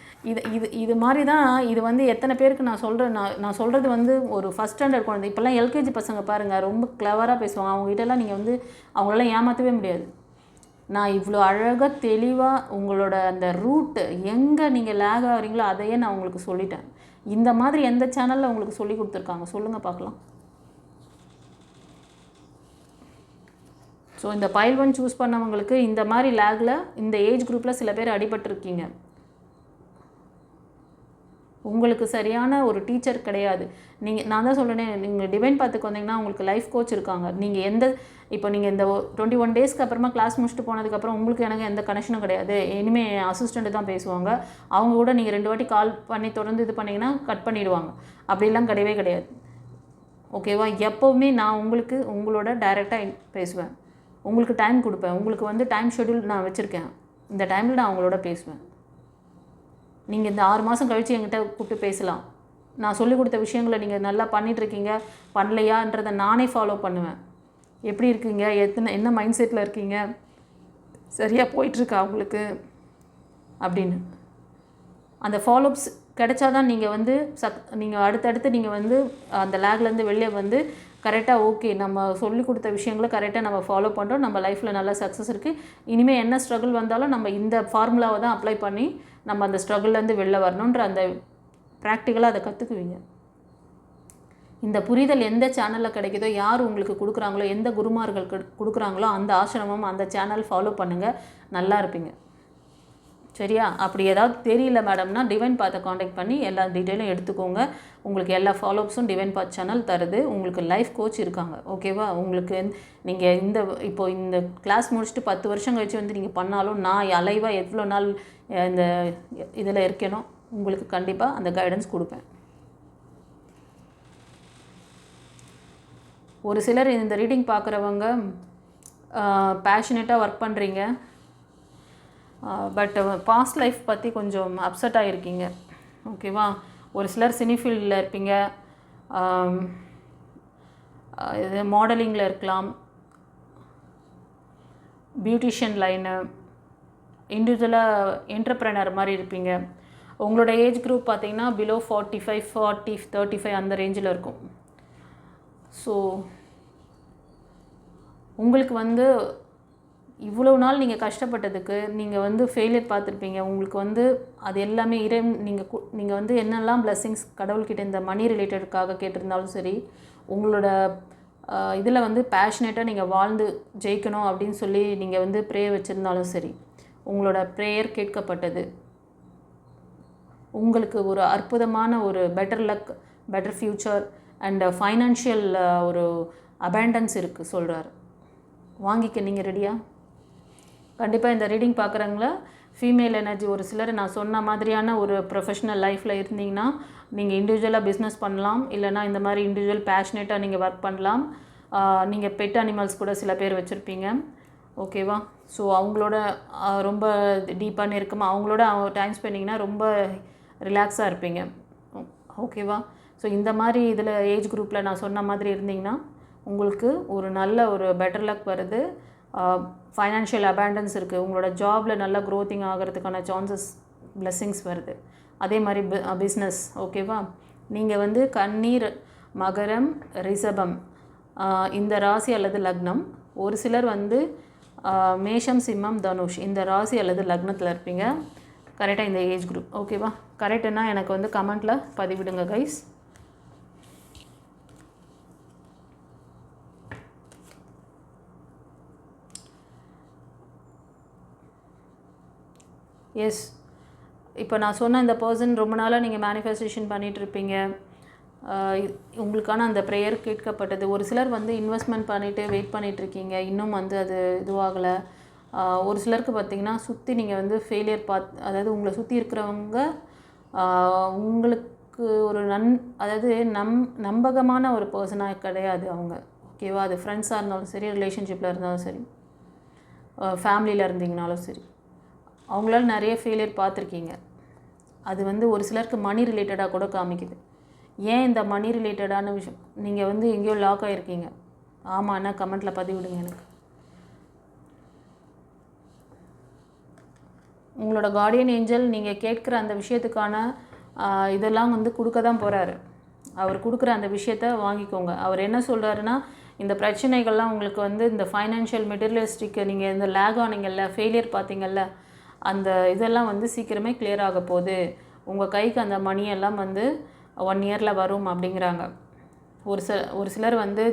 இது மாதிரி தான். இது வந்து எத்தனை பேருக்கு நான் சொல்கிறது வந்து ஒரு ஃபஸ்ட் ஸ்டாண்டர்ட் குழந்தை, இப்போல்லாம் எல்கேஜி பசங்க பாருங்கள், ரொம்ப கிளவராக பேசுவாங்க. அவங்ககிட்டலாம் நீங்கள் வந்து அவங்களெல்லாம் ஏமாற்றவே முடியாது. நான் இவ்வளோ அழகாக தெளிவாக உங்களோட அந்த ரூட்டு எங்கே நீங்கள் லேக் ஆகிறீங்களோ அதையே நான் உங்களுக்கு சொல்லிட்டேன். இந்த மாதிரி எந்த சேனலில் உங்களுக்கு சொல்லி கொடுத்துருக்காங்க சொல்லுங்கள் பார்க்கலாம். ஸோ இந்த பைல் 1 சூஸ் பண்ணவங்களுக்கு இந்த மாதிரி லேகில் இந்த ஏஜ் குரூப்பில் சில பேர் அடிபட்டிருக்கீங்க. உங்களுக்கு சரியான ஒரு டீச்சர் கிடையாது. நான் தான் சொல்கிறேன், நீங்கள் டிவைன் பார்த்துக்கு வந்தீங்கன்னா உங்களுக்கு லைஃப் கோச் இருக்காங்க. நீங்கள் இப்போ நீங்கள் இந்த 21 டேஸ்க்கு அப்புறமா கிளாஸ் முடிச்சுட்டு போனதுக்கப்புறம் உங்களுக்கு எனக்கு எந்த கனெக்ஷனும் கிடையாது. இனிமேல் அசிஸ்டண்ட்டு தான் பேசுவாங்க. அவங்க கூட நீங்கள் 2 வாட்டி கால் பண்ணி தொடர்ந்து இது பண்ணிங்கன்னா கட் பண்ணிவிடுவாங்க. அப்படிலாம் கிடையவே கிடையாது. ஓகேவா? எப்போவுமே நான் உங்களோட டைரெக்டாக பேசுவேன். உங்களுக்கு டைம் கொடுப்பேன். உங்களுக்கு வந்து டைம் ஷெட்யூல் நான் வச்சுருக்கேன். இந்த டைமில் நான் அவங்களோட பேசுவேன். நீங்கள் இந்த 6 மாதம் கழித்து என்கிட்ட கூப்பிட்டு பேசலாம். நான் சொல்லிக் கொடுத்த விஷயங்களை நீங்கள் நல்லா பண்ணிகிட்ருக்கீங்க பண்ணலையான்றதை நானே ஃபாலோ பண்ணுவேன். எப்படி இருக்கீங்க, என்ன மைண்ட் செட்டில் இருக்கீங்க, சரியாக போயிட்டுருக்கா உங்களுக்கு அப்படின்னு அந்த ஃபாலோஅப்ஸ் கிடைச்சாதான் நீங்கள் வந்து நீங்கள் அடுத்தடுத்து நீங்கள் வந்து அந்த லேக்லேருந்து வெளியே வந்து கரெக்டாக ஓகே நம்ம சொல்லி கொடுத்த விஷயங்களை கரெக்டாக நம்ம ஃபாலோ பண்ணுறோம், நம்ம லைஃப்பில் நல்ல சக்ஸஸ் இருக்குது, இனிமேல் என்ன ஸ்ட்ரகிள் வந்தாலும் நம்ம இந்த ஃபார்முலாவை தான் அப்ளை பண்ணி நம்ம அந்த ஸ்ட்ரகிள்லேருந்து வெளில வரணுன்ற அந்த ப்ராக்டிக்கலாக அதை கற்றுக்குவீங்க. இந்த புரிதல் எந்த சேனலில் கிடைக்குதோ, யார் உங்களுக்கு கொடுக்குறாங்களோ, எந்த குருமார்கள் கொடுக்குறாங்களோ அந்த ஆசிரமம் அந்த சேனல் ஃபாலோ பண்ணுங்கள், நல்லா இருப்பீங்க. சரியா? அப்படி ஏதாவது தெரியல மேடம்னா டிவைன் பாத்தை காண்டாக்ட் பண்ணி எல்லா டீட்டெயிலும் எடுத்துக்கோங்க. உங்களுக்கு எல்லா ஃபாலோஅப்ஸும் டிவைன் பாத் சேனல் தருது. உங்களுக்கு லைஃப் கோச் இருக்காங்க. ஓகேவா? உங்களுக்கு நீங்கள் இந்த கிளாஸ் முடிச்சுட்டு 10 வருஷம் கழிச்சு வந்து நீங்கள் பண்ணாலும் நான் அலைவாக எவ்வளோ நாள் இந்த இதில் இருக்கேனோ உங்களுக்கு கண்டிப்பாக அந்த கைடன்ஸ் கொடுப்பேன். ஒரு சிலர் இந்த ரீடிங் பார்க்குறவங்க பேஷனேட்டாக ஒர்க் பண்ணுறீங்க, பட் பாஸ்ட் லைஃப் பற்றி கொஞ்சம் அப்செட் ஆகிருக்கீங்க. ஓகேவா? ஒரு சிலர் சினி ஃபீல்டில் இருப்பீங்க, இது மாடலிங்கில் இருக்கலாம், பியூட்டிஷியன் லைனு, இண்டிவிஜுவலாக என்டர்ப்ரெனர் மாதிரி இருப்பீங்க. உங்களோட ஏஜ் குரூப் பார்த்திங்கன்னா பிலோ 45, 40, 35 அந்த ரேஞ்சில் இருக்கும். ஸோ உங்களுக்கு வந்து இவ்வளோ நாள் நீங்கள் கஷ்டப்பட்டதுக்கு நீங்கள் வந்து ஃபெயிலியர் பார்த்துருப்பீங்க. உங்களுக்கு வந்து அது எல்லாமே நீங்கள் வந்து என்னெல்லாம் பிளெஸ்ஸிங்ஸ் கடவுள்கிட்ட இந்த மணி ரிலேட்டடுக்காக கேட்டிருந்தாலும் சரி, உங்களோட இதில் வந்து பேஷனேட்டாக நீங்கள் வாழ்ந்து ஜெயிக்கணும் அப்படின்னு சொல்லி நீங்கள் வந்து ப்ரேயர் வச்சுருந்தாலும் சரி, உங்களோட ப்ரேயர் கேட்கப்பட்டது. உங்களுக்கு ஒரு அற்புதமான ஒரு better luck, better future and financial ஒரு அபேண்டன்ஸ் இருக்குது சொல்கிறார். வாங்கிக்க நீங்கள் ரெடியா? கண்டிப்பாக இந்த ரீடிங் பார்க்குறவங்கள ஃபீமேல் எனர்ஜி ஒரு சிலர் நான் சொன்ன மாதிரியான ஒரு ப்ரொஃபஷ்னல் லைஃப்பில் இருந்தீங்கன்னா நீங்கள் இண்டிவிஜுவலாக பிஸ்னஸ் பண்ணலாம், இல்லைனா இந்த மாதிரி இண்டிவிஜுவல் பேஷனேட்டாக நீங்கள் ஒர்க் பண்ணலாம். நீங்கள் பெட் அனிமல்ஸ் கூட சில பேர் வச்சுருப்பீங்க. ஓகேவா? ஸோ அவங்களோட ரொம்ப டீப்பாக நெருக்கமாக அவங்களோட டைம் ஸ்பெண்டிங்னா ரொம்ப ரிலாக்ஸாக இருப்பீங்க. ஓகேவா? ஸோ இந்த மாதிரி இதில் ஏஜ் குரூப்பில் நான் சொன்ன மாதிரி இருந்தீங்கன்னா உங்களுக்கு ஒரு நல்ல ஒரு பெட்டர் லக் வருது, ஃபைனான்ஷியல் அபேண்டன்ஸ் இருக்குது, உங்களோட ஜாபில் நல்லா க்ரோத்திங் ஆகிறதுக்கான சான்சஸ் பிளெஸ்ஸிங்ஸ் வருது. அதே மாதிரி பிஸ்னஸ். ஓகேவா? நீங்கள் வந்து கன்னீர், மகரம், ரிஷபம் இந்த ராசி அல்லது லக்னம், ஒரு சிலர் வந்து மேஷம், சிம்மம், தனுஷ் இந்த ராசி அல்லது லக்னத்தில் இருப்பீங்க. கரெக்டாக இந்த ஏஜ் குரூப். ஓகேவா? கரெக்டுன்னா எனக்கு வந்து கமெண்ட்டில் பதிவிடுங்க கைஸ். எஸ், இப்போ நான் சொன்ன இந்த பர்சன் ரொம்ப நாளாக நீங்கள் மேனிஃபெஸ்டேஷன் பண்ணிகிட்ருப்பீங்க, உங்களுக்கான அந்த ப்ரேயர் கேட்கப்பட்டது. ஒரு சிலர் வந்து இன்வெஸ்ட்மெண்ட் பண்ணிவிட்டு வெயிட் பண்ணிகிட்ருக்கீங்க, இன்னும் வந்து அது இதுவாகலை. ஒரு சிலருக்கு பார்த்திங்கன்னா சுற்றி நீங்கள் வந்து ஃபெயிலியர் அதாவது உங்களை சுற்றி இருக்கிறவங்க உங்களுக்கு ஒரு அதாவது நம்பகமான ஒரு பர்சனாக கிடையாது அவங்க. ஓகேவா? அது ஃப்ரெண்ட்ஸாக இருந்தாலும் சரி, ரிலேஷன்ஷிப்பில் இருந்தாலும் சரி, ஃபேமிலியில் இருந்தீங்கனாலும் சரி, அவங்களால நிறைய ஃபெயிலியர் பார்த்துருக்கீங்க. அது வந்து ஒரு சிலருக்கு மணி ரிலேட்டடாக கூட காமிக்குது. ஏன் இந்த மணி ரிலேட்டடான விஷயம் நீங்கள் வந்து எங்கேயோ லாக் ஆகிருக்கீங்க? ஆமாண்ணா கமெண்ட்டில் பதிவிடுங்க எனக்கு. உங்களோட கார்டியன் ஏஞ்சல் நீங்கள் கேட்குற அந்த விஷயத்துக்கான இதெல்லாம் வந்து கொடுக்க தான் போகிறாரு. அவர் கொடுக்குற அந்த விஷயத்த வாங்கிக்கோங்க. அவர் என்ன சொல்கிறாருன்னா, இந்த பிரச்சனைகள்லாம் உங்களுக்கு வந்து இந்த ஃபைனான்ஷியல் மெட்டீரியலிஸ்டிக் நீங்கள் இந்த லேக் ஆனீங்கல்ல, ஃபெயிலியர் பார்த்தீங்கல்ல, அந்த இதெல்லாம் வந்து சீக்கிரமே கிளியர் ஆக போகுது. உங்கள் கைக்கு அந்த மணியெல்லாம் வந்து 1 இயரில் வரும் அப்படிங்கிறாங்க. ஒரு சிலர் வந்து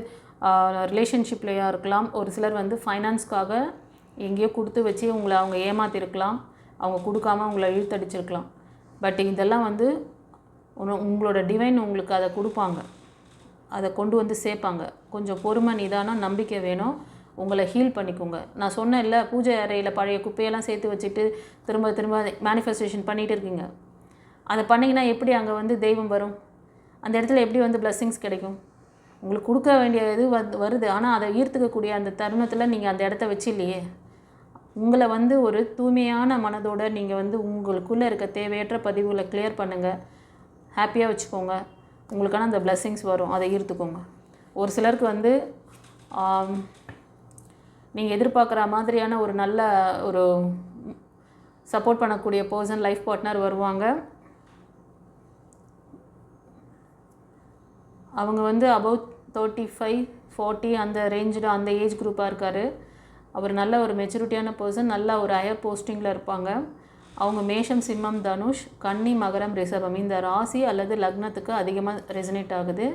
ரிலேஷன்ஷிப்லேயா இருக்கலாம், ஒரு சிலர் வந்து ஃபைனான்ஸ்க்காக எங்கேயோ கொடுத்து வச்சு உங்களை அவங்க ஏமாற்றிருக்கலாம், அவங்க கொடுக்காம உங்களை இழுத்தடிச்சிருக்கலாம். பட் இதெல்லாம் வந்து உங்களோட டிவைன் உங்களுக்கு அதை கொடுப்பாங்க, அதை கொண்டு வந்து சேர்ப்பாங்க. கொஞ்சம் பொறுமை, நிதானம், நம்பிக்கை வேணும். உங்களை ஹீல் பண்ணிக்கோங்க. நான் சொன்னேன்ல, பூஜை அறையில் பழைய குப்பையெல்லாம் சேர்த்து வச்சுட்டு திரும்ப திரும்ப மேனிஃபெஸ்டேஷன் பண்ணிகிட்டு இருக்கீங்க. அதை பண்ணிங்கன்னா எப்படி அங்கே வந்து தெய்வம் வரும்? அந்த இடத்துல எப்படி வந்து பிளெஸ்ஸிங்ஸ் கிடைக்கும்? உங்களுக்கு கொடுக்க வேண்டிய இது வருது, ஆனால் அதை ஈர்த்துக்கக்கூடிய அந்த தருணத்தில் நீங்கள் அந்த இடத்த வச்சு இல்லையே. உங்களை வந்து ஒரு தூய்மையான மனதோடு நீங்கள் வந்து உங்களுக்குள்ளே இருக்க தேவையற்ற பதிவுகளை கிளியர் பண்ணுங்கள், ஹாப்பியாக வச்சுக்கோங்க. உங்களுக்கான அந்த பிளெஸ்ஸிங்ஸ் வரும், அதை ஈர்த்துக்கோங்க. ஒரு சிலருக்கு வந்து நீங்கள் எதிர்பார்க்குற மாதிரியான ஒரு நல்ல ஒரு சப்போர்ட் பண்ணக்கூடிய பர்சன், லைஃப் பார்ட்னர் வருவாங்க. அவங்க வந்து அபவுட் 35-40 அந்த ரேஞ்சில் அந்த ஏஜ் குரூப்பாக இருக்கார். அவர் நல்ல ஒரு மெச்சூரிட்டியான பர்சன், நல்ல ஒரு ஹையர் போஸ்டிங்கில் இருப்பாங்க. அவங்க மேஷம், சிம்மம், தனுஷ், கன்னி, மகரம், ரிஷபம் இந்த ராசி அல்லது லக்னத்துக்கு அதிகமாக ரெசனேட் ஆகுது.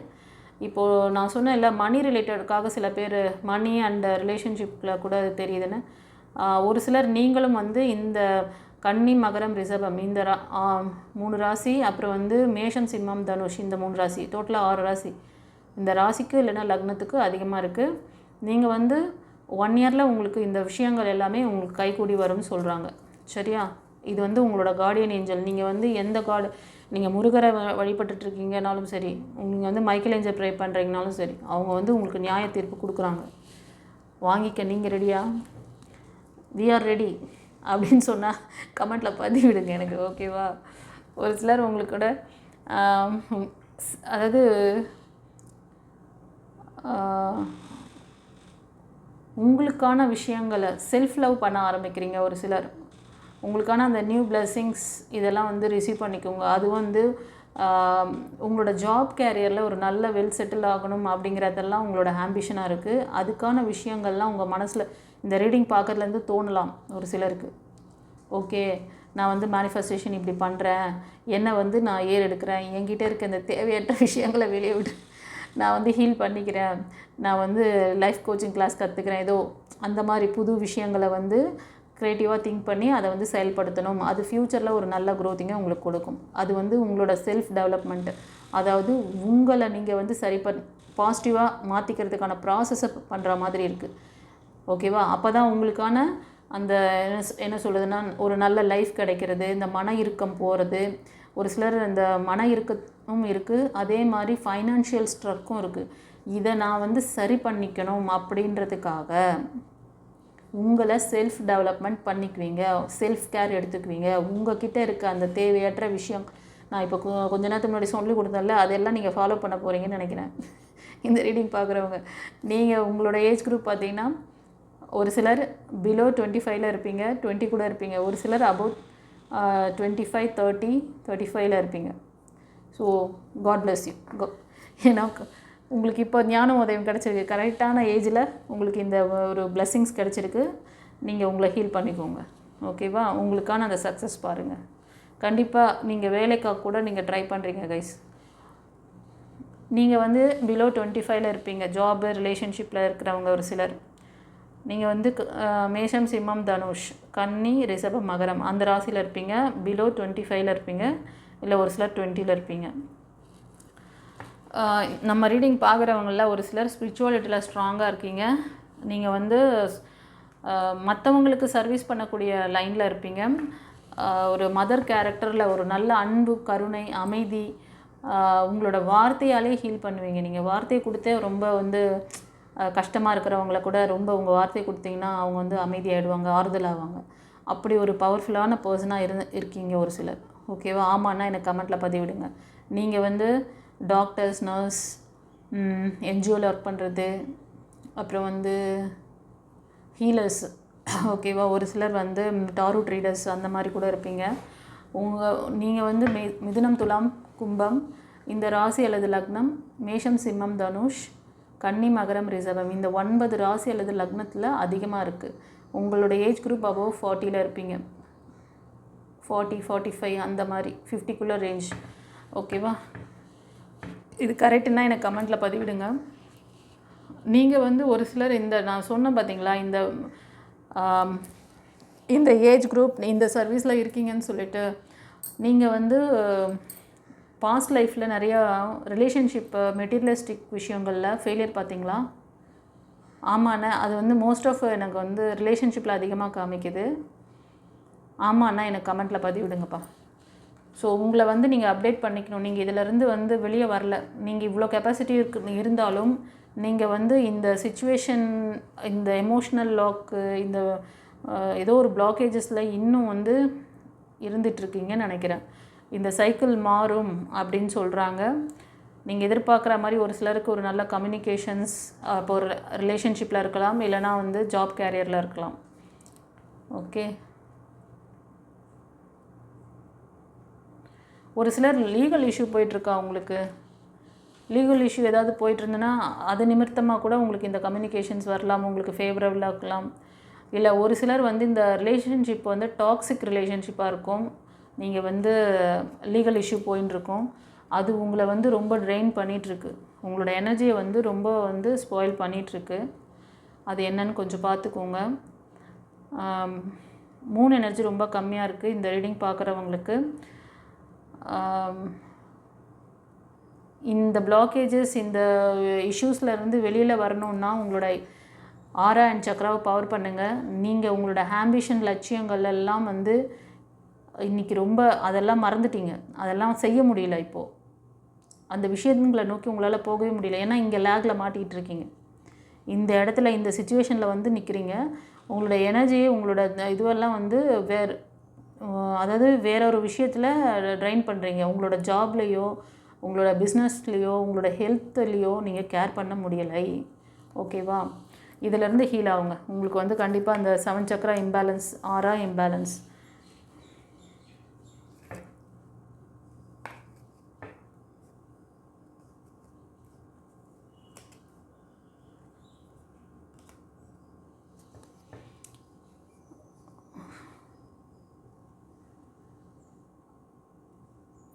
இப்போது நான் சொன்னேன் இல்லை, மணி ரிலேட்டடுக்காக சில பேர் மணி அண்ட் ரிலேஷன்ஷிப்பில் கூட தெரியுதுன்னு. ஒரு சிலர் நீங்களும் வந்து இந்த கன்னி, மகரம், ரிஷபம் இந்த 3 ராசி, அப்புறம் வந்து மேஷம், சிம்மம், தனுஷ் இந்த 3 ராசி, டோட்டலாக 6 ராசி இந்த ராசிக்கு இல்லைன்னா லக்னத்துக்கு அதிகமாக இருக்குது. நீங்கள் வந்து 1 இயரில் உங்களுக்கு இந்த விஷயங்கள் எல்லாமே உங்களுக்கு கைகூடி வரும்னு சொல்கிறாங்க. சரியா? இது வந்து உங்களோட கார்டியன் ஏஞ்சல். நீங்கள் வந்து எந்த நீங்கள் முருகரை வழிபட்டுருக்கீங்கனாலும் சரி, நீங்கள் வந்து மைக்கேல் ஏஞ்சல் ப்ரே பண்ணுறீங்கனாலும் சரி, அவங்க வந்து உங்களுக்கு நியாய தீர்ப்பு கொடுக்குறாங்க. வாங்கிக்க. நீங்கள் ரெடியா? வி ஆர் ரெடி அப்படின்னு சொன்னால் கமெண்ட்டில் பதிவிடுங்க எனக்கு, ஓகேவா? ஒரு சிலர் உங்களுக்கூட அதாவது உங்களுக்கான விஷயங்களை செல்ஃப் லவ் பண்ண ஆரம்பிக்கிறீங்க. ஒரு சிலர் உங்களுக்கான அந்த நியூ பிளெஸ்ஸிங்ஸ் இதெல்லாம் வந்து ரிசீவ் பண்ணிக்கோங்க. அது வந்து உங்களோட ஜாப் கேரியரில் ஒரு நல்ல வெல் செட்டில் ஆகணும் அப்படிங்கிறதெல்லாம் உங்களோட ஆம்பிஷனாக இருக்குது. அதுக்கான விஷயங்கள்லாம் உங்கள் மனசில் இந்த ரீடிங் பார்க்கறதுலேருந்து தோணலாம் ஒரு சிலருக்கு. ஓகே, நான் வந்து மேனிஃபெஸ்டேஷன் இப்படி பண்ணுறேன், என்னை வந்து நான் எடுக்கிறேன், என்கிட்ட இருக்க இந்த தேவையற்ற விஷயங்களை வெளியே விட்டு நான் வந்து ஹீல் பண்ணிக்கிறேன், நான் வந்து லைஃப் கோச்சிங் கிளாஸ் கற்றுக்கிறேன், ஏதோ அந்த மாதிரி புது விஷயங்களை வந்து க்ரியேட்டிவாக திங்க் பண்ணி அதை வந்து செயல்படுத்தணும். அது ஃப்யூச்சரில் ஒரு நல்ல க்ரோத்திங்கை உங்களுக்கு கொடுக்கும். அது வந்து உங்களோட செல்ஃப் டெவலப்மெண்ட்டு, அதாவது உங்களை நீங்கள் வந்து பாசிட்டிவாக மாற்றிக்கிறதுக்கான ப்ராசஸை பண்ணுற மாதிரி இருக்குது. ஓகேவா? அப்போ தான் உங்களுக்கான அந்த என்ன சொல்லுதுன்னா ஒரு நல்ல லைஃப் கிடைக்கிறது, இந்த மன இறுக்கம் போகிறது. ஒரு சிலர் இந்த மன இறுக்கமும் இருக்குது, அதே மாதிரி ஃபைனான்ஷியல் ஸ்ட்ரக்கும் இருக்குது. இதை நான் வந்து சரி பண்ணிக்கணும் அப்படின்றதுக்காக உங்களை செல்ஃப் டெவலப்மெண்ட் பண்ணிக்குவீங்க, செல்ஃப் கேர் எடுத்துக்குவீங்க. உங்ககிட்ட இருக்க அந்த தேவையற்ற விஷயம் நான் இப்போ கொஞ்ச நேரத்துக்கு முன்னாடி சொல்லி கொடுத்தேன்ல, அதெல்லாம் நீங்கள் ஃபாலோ பண்ண போகிறீங்கன்னு நினைக்கிறேன். இந்த ரீடிங் பார்க்குறவங்க நீங்கள் உங்களோட ஏஜ் குரூப் பார்த்தீங்கன்னா ஒரு சிலர் பிலோ 25 இருப்பீங்க, 20 கூட இருப்பீங்க. ஒரு சிலர் அபவுட் 25, 30, 35 இருப்பீங்க. So God bless you. ஏன்னா உங்களுக்கு இப்போ ஞான உதயம் கிடச்சிருக்கு, கரெக்டான ஏஜில் உங்களுக்கு இந்த ஒரு பிளெஸ்ஸிங்ஸ் கிடச்சிருக்கு. நீங்கள் உங்களை ஹீல் பண்ணிக்கோங்க, ஓகேவா? உங்களுக்கான அந்த சக்ஸஸ் பாருங்கள். கண்டிப்பாக நீங்கள் வேலைக்காக கூட நீங்கள் ட்ரை பண்ணுறீங்க கைஸ். நீங்கள் வந்து பிலோ 25 இருப்பீங்க, ஜாபு ரிலேஷன்ஷிப்பில் இருக்கிறவங்க. ஒரு சிலர் நீங்கள் வந்து மேஷம், சிம்மம், தனுஷ், கன்னி, ரிஷபம், மகரம் அந்த ராசியில் இருப்பீங்க. பிலோ 25 இருப்பீங்க, இல்லை ஒரு சிலர் 20 இருப்பீங்க. நம்ம ரீடிங் பார்க்குறவங்களில் ஒரு சிலர் ஸ்பிரிச்சுவாலிட்டியில் ஸ்ட்ராங்காக இருக்கீங்க. நீங்கள் வந்து மற்றவங்களுக்கு சர்வீஸ் பண்ணக்கூடிய லைனில் இருப்பீங்க. ஒரு மதர் கேரக்டரில் ஒரு நல்ல அன்பு, கருணை, அமைதி, உங்களோட வார்த்தையாலே ஹீல் பண்ணுவீங்க. நீங்கள் வார்த்தையை கொடுத்தே ரொம்ப வந்து கஷ்டமாக இருக்கிறவங்கள கூட ரொம்ப உங்கள் வார்த்தையை கொடுத்தீங்கன்னா அவங்க வந்து அமைதியாகிடுவாங்க, ஆறுதல் ஆவாங்க. அப்படி ஒரு பவர்ஃபுல்லான பர்சனாக இருக்கீங்க ஒரு சிலர், ஓகேவா? ஆமான்னா எனக்கு கமெண்ட்டில் பதிவிடுங்க. நீங்கள் வந்து டாக்டர்ஸ், நர்ஸ், என்ஜிஓவில் ஒர்க் பண்ணுறது, அப்புறம் வந்து ஹீலர்ஸ், ஓகேவா? ஒரு சிலர் வந்து டாரூட் ரீடர்ஸ் அந்த மாதிரி கூட இருப்பீங்க. நீங்கள் வந்து மிதுனம், துலாம், கும்பம் இந்த ராசி அல்லது லக்னம், மேஷம், சிம்மம், தனுஷ், கன்னி, மகரம், ரிஷபம் இந்த 9 ராசி அல்லது லக்னத்தில் அதிகமாக இருக்குது. உங்களோட ஏஜ் குரூப் அபவ் 40 இருப்பீங்க, 40, 45 அந்த மாதிரி 50க்குள்ளே ரேஞ்ச், ஓகேவா? இது கரெக்டுன்னா எனக்கு கமெண்ட்டில் பதிவிடுங்க. நீங்கள் வந்து ஒரு சிலர் இந்த நான் சொன்னேன் பார்த்தீங்களா, இந்த ஏஜ் குரூப் இந்த சர்வீஸில் இருக்கீங்கன்னு சொல்லிட்டு நீங்கள் வந்து பாஸ்ட் லைஃப்பில் நிறையா ரிலேஷன்ஷிப் மெட்டீரியலிஸ்டிக் விஷயங்களில் ஃபெயிலியர் பார்த்தீங்களா? ஆமாண்ணே, அது வந்து மோஸ்ட் ஆஃப் எனக்கு வந்து ரிலேஷன்ஷிப்பில் அதிகமாக காமிக்குது. ஆமாண்ணா எனக்கு கமெண்ட்டில் பதிவிடுங்கப்பா. ஸோ உங்களை வந்து நீங்கள் அப்டேட் பண்ணிக்கணும். நீங்கள் இதிலேருந்து வந்து வெளியே வரல, நீங்கள் இவ்வளோ கெப்பாசிட்டி இருந்தாலும் நீங்கள் வந்து இந்த சிச்சுவேஷன், இந்த எமோஷ்னல் லாக்கு, இந்த ஏதோ ஒரு பிளாக்கேஜஸில் இன்னும் வந்து இருந்துகிட்ருக்கீங்கன்னு நினைக்கிறேன். இந்த சைக்கிள் மாறும் அப்படின்னு சொல்கிறாங்க. நீங்கள் எதிர்பார்க்குற மாதிரி ஒரு சிலருக்கு ஒரு நல்ல கம்யூனிகேஷன்ஸ் இப்போ ஒரு ரிலேஷன்ஷிப்பில் இருக்கலாம், இல்லைனா வந்து ஜாப் கேரியரில் இருக்கலாம். ஓகே, ஒரு சிலர் லீகல் இஷ்யூ போயிட்டுருக்கா உங்களுக்கு. லீகல் இஷ்யூ ஏதாவது போயிட்டு இருந்ததுன்னா அது நிமித்தமாக கூட உங்களுக்கு இந்த கம்யூனிகேஷன்ஸ் வரலாம், உங்களுக்கு ஃபேவரபுளாக இருக்கலாம். இல்லை ஒரு சிலர் வந்து இந்த ரிலேஷன்ஷிப் வந்து டாக்ஸிக் ரிலேஷன்ஷிப்பாக இருக்கும். நீங்கள் வந்து லீகல் இஷ்யூ போயின்னு இருக்கும், அது உங்களை வந்து ரொம்ப ட்ரெயின் பண்ணிகிட்ருக்கு, உங்களோட எனர்ஜியை வந்து ரொம்ப வந்து ஸ்பாயில் பண்ணிகிட்ருக்கு. அது என்னன்னு கொஞ்சம் பார்த்துக்கோங்க. மூன் எனர்ஜி ரொம்ப கம்மியாக இருக்குது இந்த ரீடிங் பார்க்குறவங்களுக்கு. இந்த பிளாக்கேஜஸ், இந்த இஷ்யூஸ்லேருந்து வெளியில் வரணுன்னா உங்களோட ஆரா அண்ட் சக்ராவை பவர் பண்ணுங்கள். நீங்கள் உங்களோட ஆம்பிஷன், லட்சியங்கள் எல்லாம் வந்து இன்றைக்கி ரொம்ப அதெல்லாம் மறந்துட்டீங்க, அதெல்லாம் செய்ய முடியல. இப்போது அந்த விஷயங்களை நோக்கி உங்களால் போகவே முடியல. ஏன்னா இங்கே லேக்கில் மாட்டிகிட்டு இருக்கீங்க. இந்த இடத்துல இந்த சிச்சுவேஷனில் வந்து நிற்கிறீங்க. உங்களோட எனர்ஜி, உங்களோட இதுவெல்லாம் வந்து அதாவது வேற ஒரு விஷயத்தில் ட்ரைன் பண்ணுறீங்க. உங்களோட ஜாப்லேயோ, உங்களோட பிஸ்னஸ்லேயோ, உங்களோட ஹெல்த்துலேயோ நீங்கள் கேர் பண்ண முடியலை. ஓகேவா? இதிலேருந்து ஹீல் ஆகுங்க. உங்களுக்கு வந்து கண்டிப்பாக அந்த 7 சக்ரா இம்பேலன்ஸ், ஆரா இம்பேலன்ஸ்.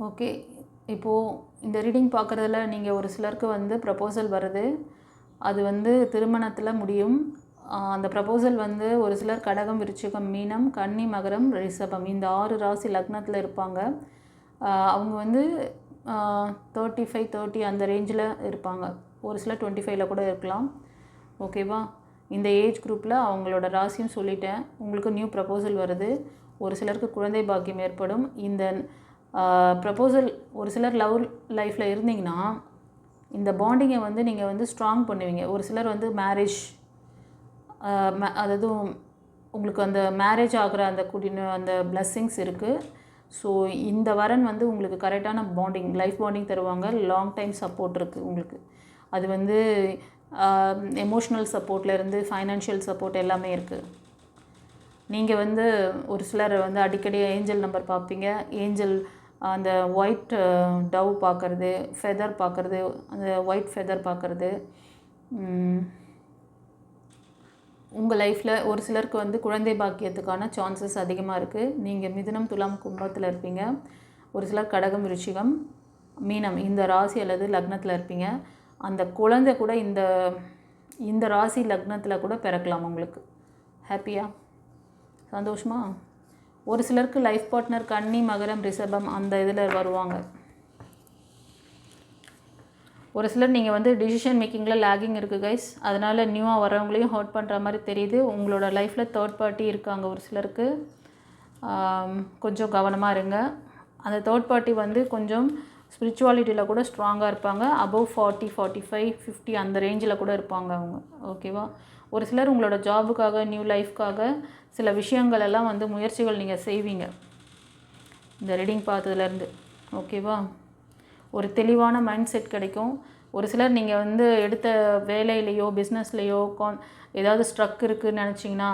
ஓகே, இப்போது இந்த ரீடிங் பார்க்குறதுல நீங்கள் ஒரு சிலருக்கு வந்து ப்ரப்போசல் வருது. அது வந்து திருமணத்தில் முடியும். அந்த ப்ரப்போசல் வந்து ஒரு சிலர் கடகம், விருச்சிகம், மீனம், கன்னி, மகரம், ரிஷபம் இந்த 6 ராசி லக்னத்தில் இருப்பாங்க. அவங்க வந்து 35, 30 அந்த ரேஞ்சில் இருப்பாங்க. ஒரு சிலர் 25ல் கூட இருக்கலாம். ஓகேவா? இந்த ஏஜ் குரூப்பில் அவங்களோட ராசியும் சொல்லிட்டேன். உங்களுக்கு நியூ ப்ரப்போசல் வருது. ஒரு சிலருக்கு குழந்தை பாக்கியம் ஏற்படும். இந்த ப்ரப்போசல் ஒரு சிலர் லவ் லைஃப்பில் இருந்தீங்கன்னா இந்த பாண்டிங்கை வந்து நீங்கள் வந்து ஸ்ட்ராங் பண்ணுவீங்க. ஒரு சிலர் வந்து மேரேஜ், அதாவது உங்களுக்கு அந்த மேரேஜ் ஆகிற அந்த அந்த பிளஸ்ஸிங்ஸ் இருக்குது. ஸோ இந்த வரன் வந்து உங்களுக்கு கரெக்டான பாண்டிங், லைஃப் பாண்டிங் தருவாங்க. லாங் டைம் சப்போர்ட் இருக்குது உங்களுக்கு. அது வந்து எமோஷ்னல் சப்போர்ட்லேருந்து ஃபைனான்ஷியல் சப்போர்ட் எல்லாமே இருக்குது. நீங்கள் வந்து ஒரு சிலர் வந்து அடிக்கடி ஏஞ்சல் நம்பர் பார்ப்பீங்க. ஏஞ்சல் அந்த ஒயிட் டவ் பார்க்குறது, ஃபெதர் பார்க்குறது, அந்த ஒயிட் ஃபெதர் பார்க்குறது. உங்கள் லைஃப்பில் ஒரு சிலருக்கு வந்து குழந்தை பாக்கியத்துக்கான சான்சஸ் அதிகமாக இருக்குது. நீங்கள் மிதுனம், துலாம், கும்பத்தில் இருப்பீங்க. ஒரு சிலர் கடகம், விருச்சிகம், மீனம் இந்த ராசி அல்லது லக்னத்தில் இருப்பீங்க. அந்த குழந்தை கூட இந்த ராசி லக்னத்தில் கூட பிறக்கலாம் உங்களுக்கு. ஹாப்பியா? சந்தோஷமா? ஒரு சிலருக்கு லைஃப் பார்ட்னர் கன்னி, மகரம், ரிஷபம் அந்த இதில் வருவாங்க. ஒரு சிலர் நீங்கள் வந்து டிசிஷன் மேக்கிங்கில் லேகிங் இருக்குது கைஸ். அதனால் நியூவாக வரவங்களையும் ஹர்ட் பண்ணுற மாதிரி தெரியுது. உங்களோட லைஃப்பில் தேர்ட் பார்ட்டி இருக்காங்க ஒரு சிலருக்கு. கொஞ்சம் கவனமாக இருங்க. அந்த தேர்ட் பார்ட்டி வந்து கொஞ்சம் ஸ்பிரிச்சுவாலிட்டியில் கூட ஸ்ட்ராங்காக இருப்பாங்க. அபவ் 40, 45, 50 அந்த ரேஞ்சில் கூட இருப்பாங்க அவங்க. ஓகேவா? ஒரு சிலர் உங்களோட ஜாபுக்காக, நியூ லைஃப்காக சில விஷயங்கள் எல்லாம் வந்து முயற்சிகள் நீங்கள் செய்வீங்க இந்த ரீடிங் பார்த்ததுலேருந்து. ஓகேவா? ஒரு தெளிவான மைண்ட் செட் கிடைக்கும். ஒரு சிலர் நீங்கள் வந்து எடுத்த வேலையிலையோ, பிஸ்னஸ்லேயோ ஏதாவது ஸ்ட்ரக் இருக்குதுன்னு நினச்சிங்கன்னா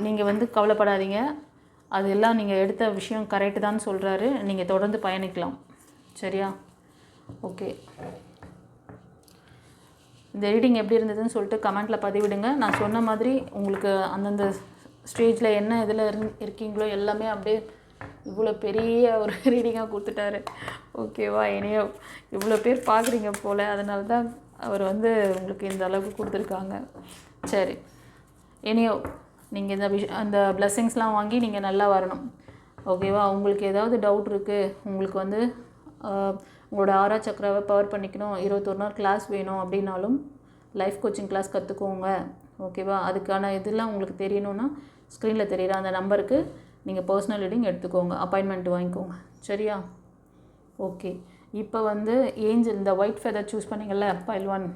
நீங்கள் வந்து கவலைப்படாதீங்க. அதெல்லாம் நீங்கள் எடுத்த விஷயம் கரெக்டு தான் சொல்கிறாரு. நீங்கள் தொடர்ந்து பயணிக்கலாம். சரியா? ஓகே, இந்த ரீடிங் எப்படி இருந்ததுன்னு சொல்லிட்டு கமெண்ட்டில் பதிவிடுங்க. நான் சொன்ன மாதிரி உங்களுக்கு அந்தந்த ஸ்டேஜில் என்ன இதில் இருக்கீங்களோ எல்லாமே அப்படியே இவ்வளோ பெரிய ஒரு ரீடிங்காக கொடுத்துட்டாரு. ஓகேவா? இனியோ இவ்வளோ பேர் பார்க்குறீங்க போல், அதனால தான் அவர் வந்து உங்களுக்கு இந்த அளவுக்கு கொடுத்துருக்காங்க. சரி, இனியோ நீங்கள் இந்த அந்த பிளெஸ்ஸிங்ஸ்லாம் வாங்கி நீங்கள் நல்லா வரணும். ஓகேவா? உங்களுக்கு ஏதாவது டவுட் இருக்குது, உங்களுக்கு வந்து உங்களோட ஆரா சக்கராவை பவர் பண்ணிக்கணும், 21 நாள் கிளாஸ் வேணும் அப்படின்னாலும் லைஃப் கோச்சிங் கிளாஸ் கற்றுக்கோங்க. ஓகேவா? அதுக்கான இதெல்லாம் உங்களுக்கு தெரியணுன்னா ஸ்க்ரீனில் தெரியுற அந்த நம்பருக்கு நீங்கள் பர்சனல் ரீடிங் எடுத்துக்கோங்க, அப்பாயின்மெண்ட் வாங்கிக்கோங்க. சரியா? ஓகே, இப்போ வந்து ஏஞ்சல் இந்த ஒயிட் ஃபெதர் சூஸ் பண்ணிங்கள்ல பைல் 1,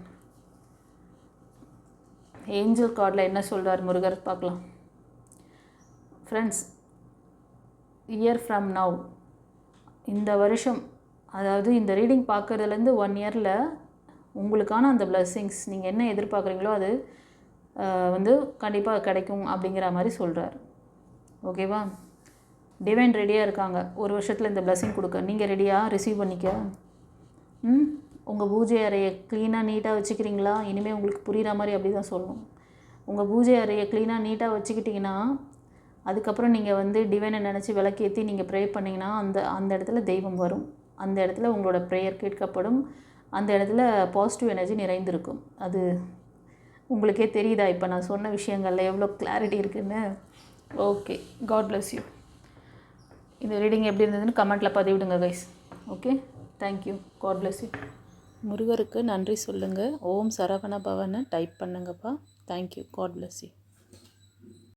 ஏஞ்சல் கார்டில் என்ன சொல்கிறார் முருகர் பார்க்கலாம். ஃப்ரெண்ட்ஸ், இயர் ஃப்ரம் நவ், இந்த வருஷம், அதாவது இந்த ரீடிங் பார்க்குறதுலேருந்து 1 இயரில் உங்களுக்கான அந்த பிளெஸ்ஸிங்ஸ் நீங்கள் என்ன எதிர்பார்க்குறீங்களோ அது வந்து கண்டிப்பாக கிடைக்கும் அப்படிங்கிற மாதிரி சொல்கிறார். ஓகேவா? டிவைன் ரெடியாக இருக்காங்க ஒரு வருஷத்தில் இந்த பிளெஸ்ஸிங் கொடுக்க. நீங்கள் ரெடியாக ரிசீவ் பண்ணிக்க? உங்கள் பூஜை அறையை க்ளீனாக நீட்டாக வச்சுக்கிறீங்களா? இனிமேல் உங்களுக்கு புரிகிற மாதிரி அப்படி தான் சொல்லணும். உங்கள் பூஜை அறையை க்ளீனாக நீட்டாக வச்சுக்கிட்டிங்கன்னா அதுக்கப்புறம் நீங்கள் வந்து டிவைனை நினச்சி விளக்கேற்றி நீங்கள் ப்ரே பண்ணிங்கன்னா அந்த இடத்துல தெய்வம் வரும். அந்த இடத்துல உங்களோட ப்ரேயர் கேட்கப்படும். அந்த இடத்துல பாசிட்டிவ் எனர்ஜி நிறைந்திருக்கும். அது உங்களுக்கே தெரியுதா இப்போ நான் சொன்ன விஷயங்களில் எவ்வளோ கிளாரிட்டி இருக்குதுன்னு? Okay, God bless you. இந்த ரீடிங் எப்படி இருந்ததுன்னு கமெண்ட்டில் பதிவிடுங்க guys. Okay, thank you, God bless you. முருகருக்கு நன்றி சொல்லுங்கள். ஓம் சரவண பவனை டைப் பண்ணுங்கப்பா. Thank you, God bless you.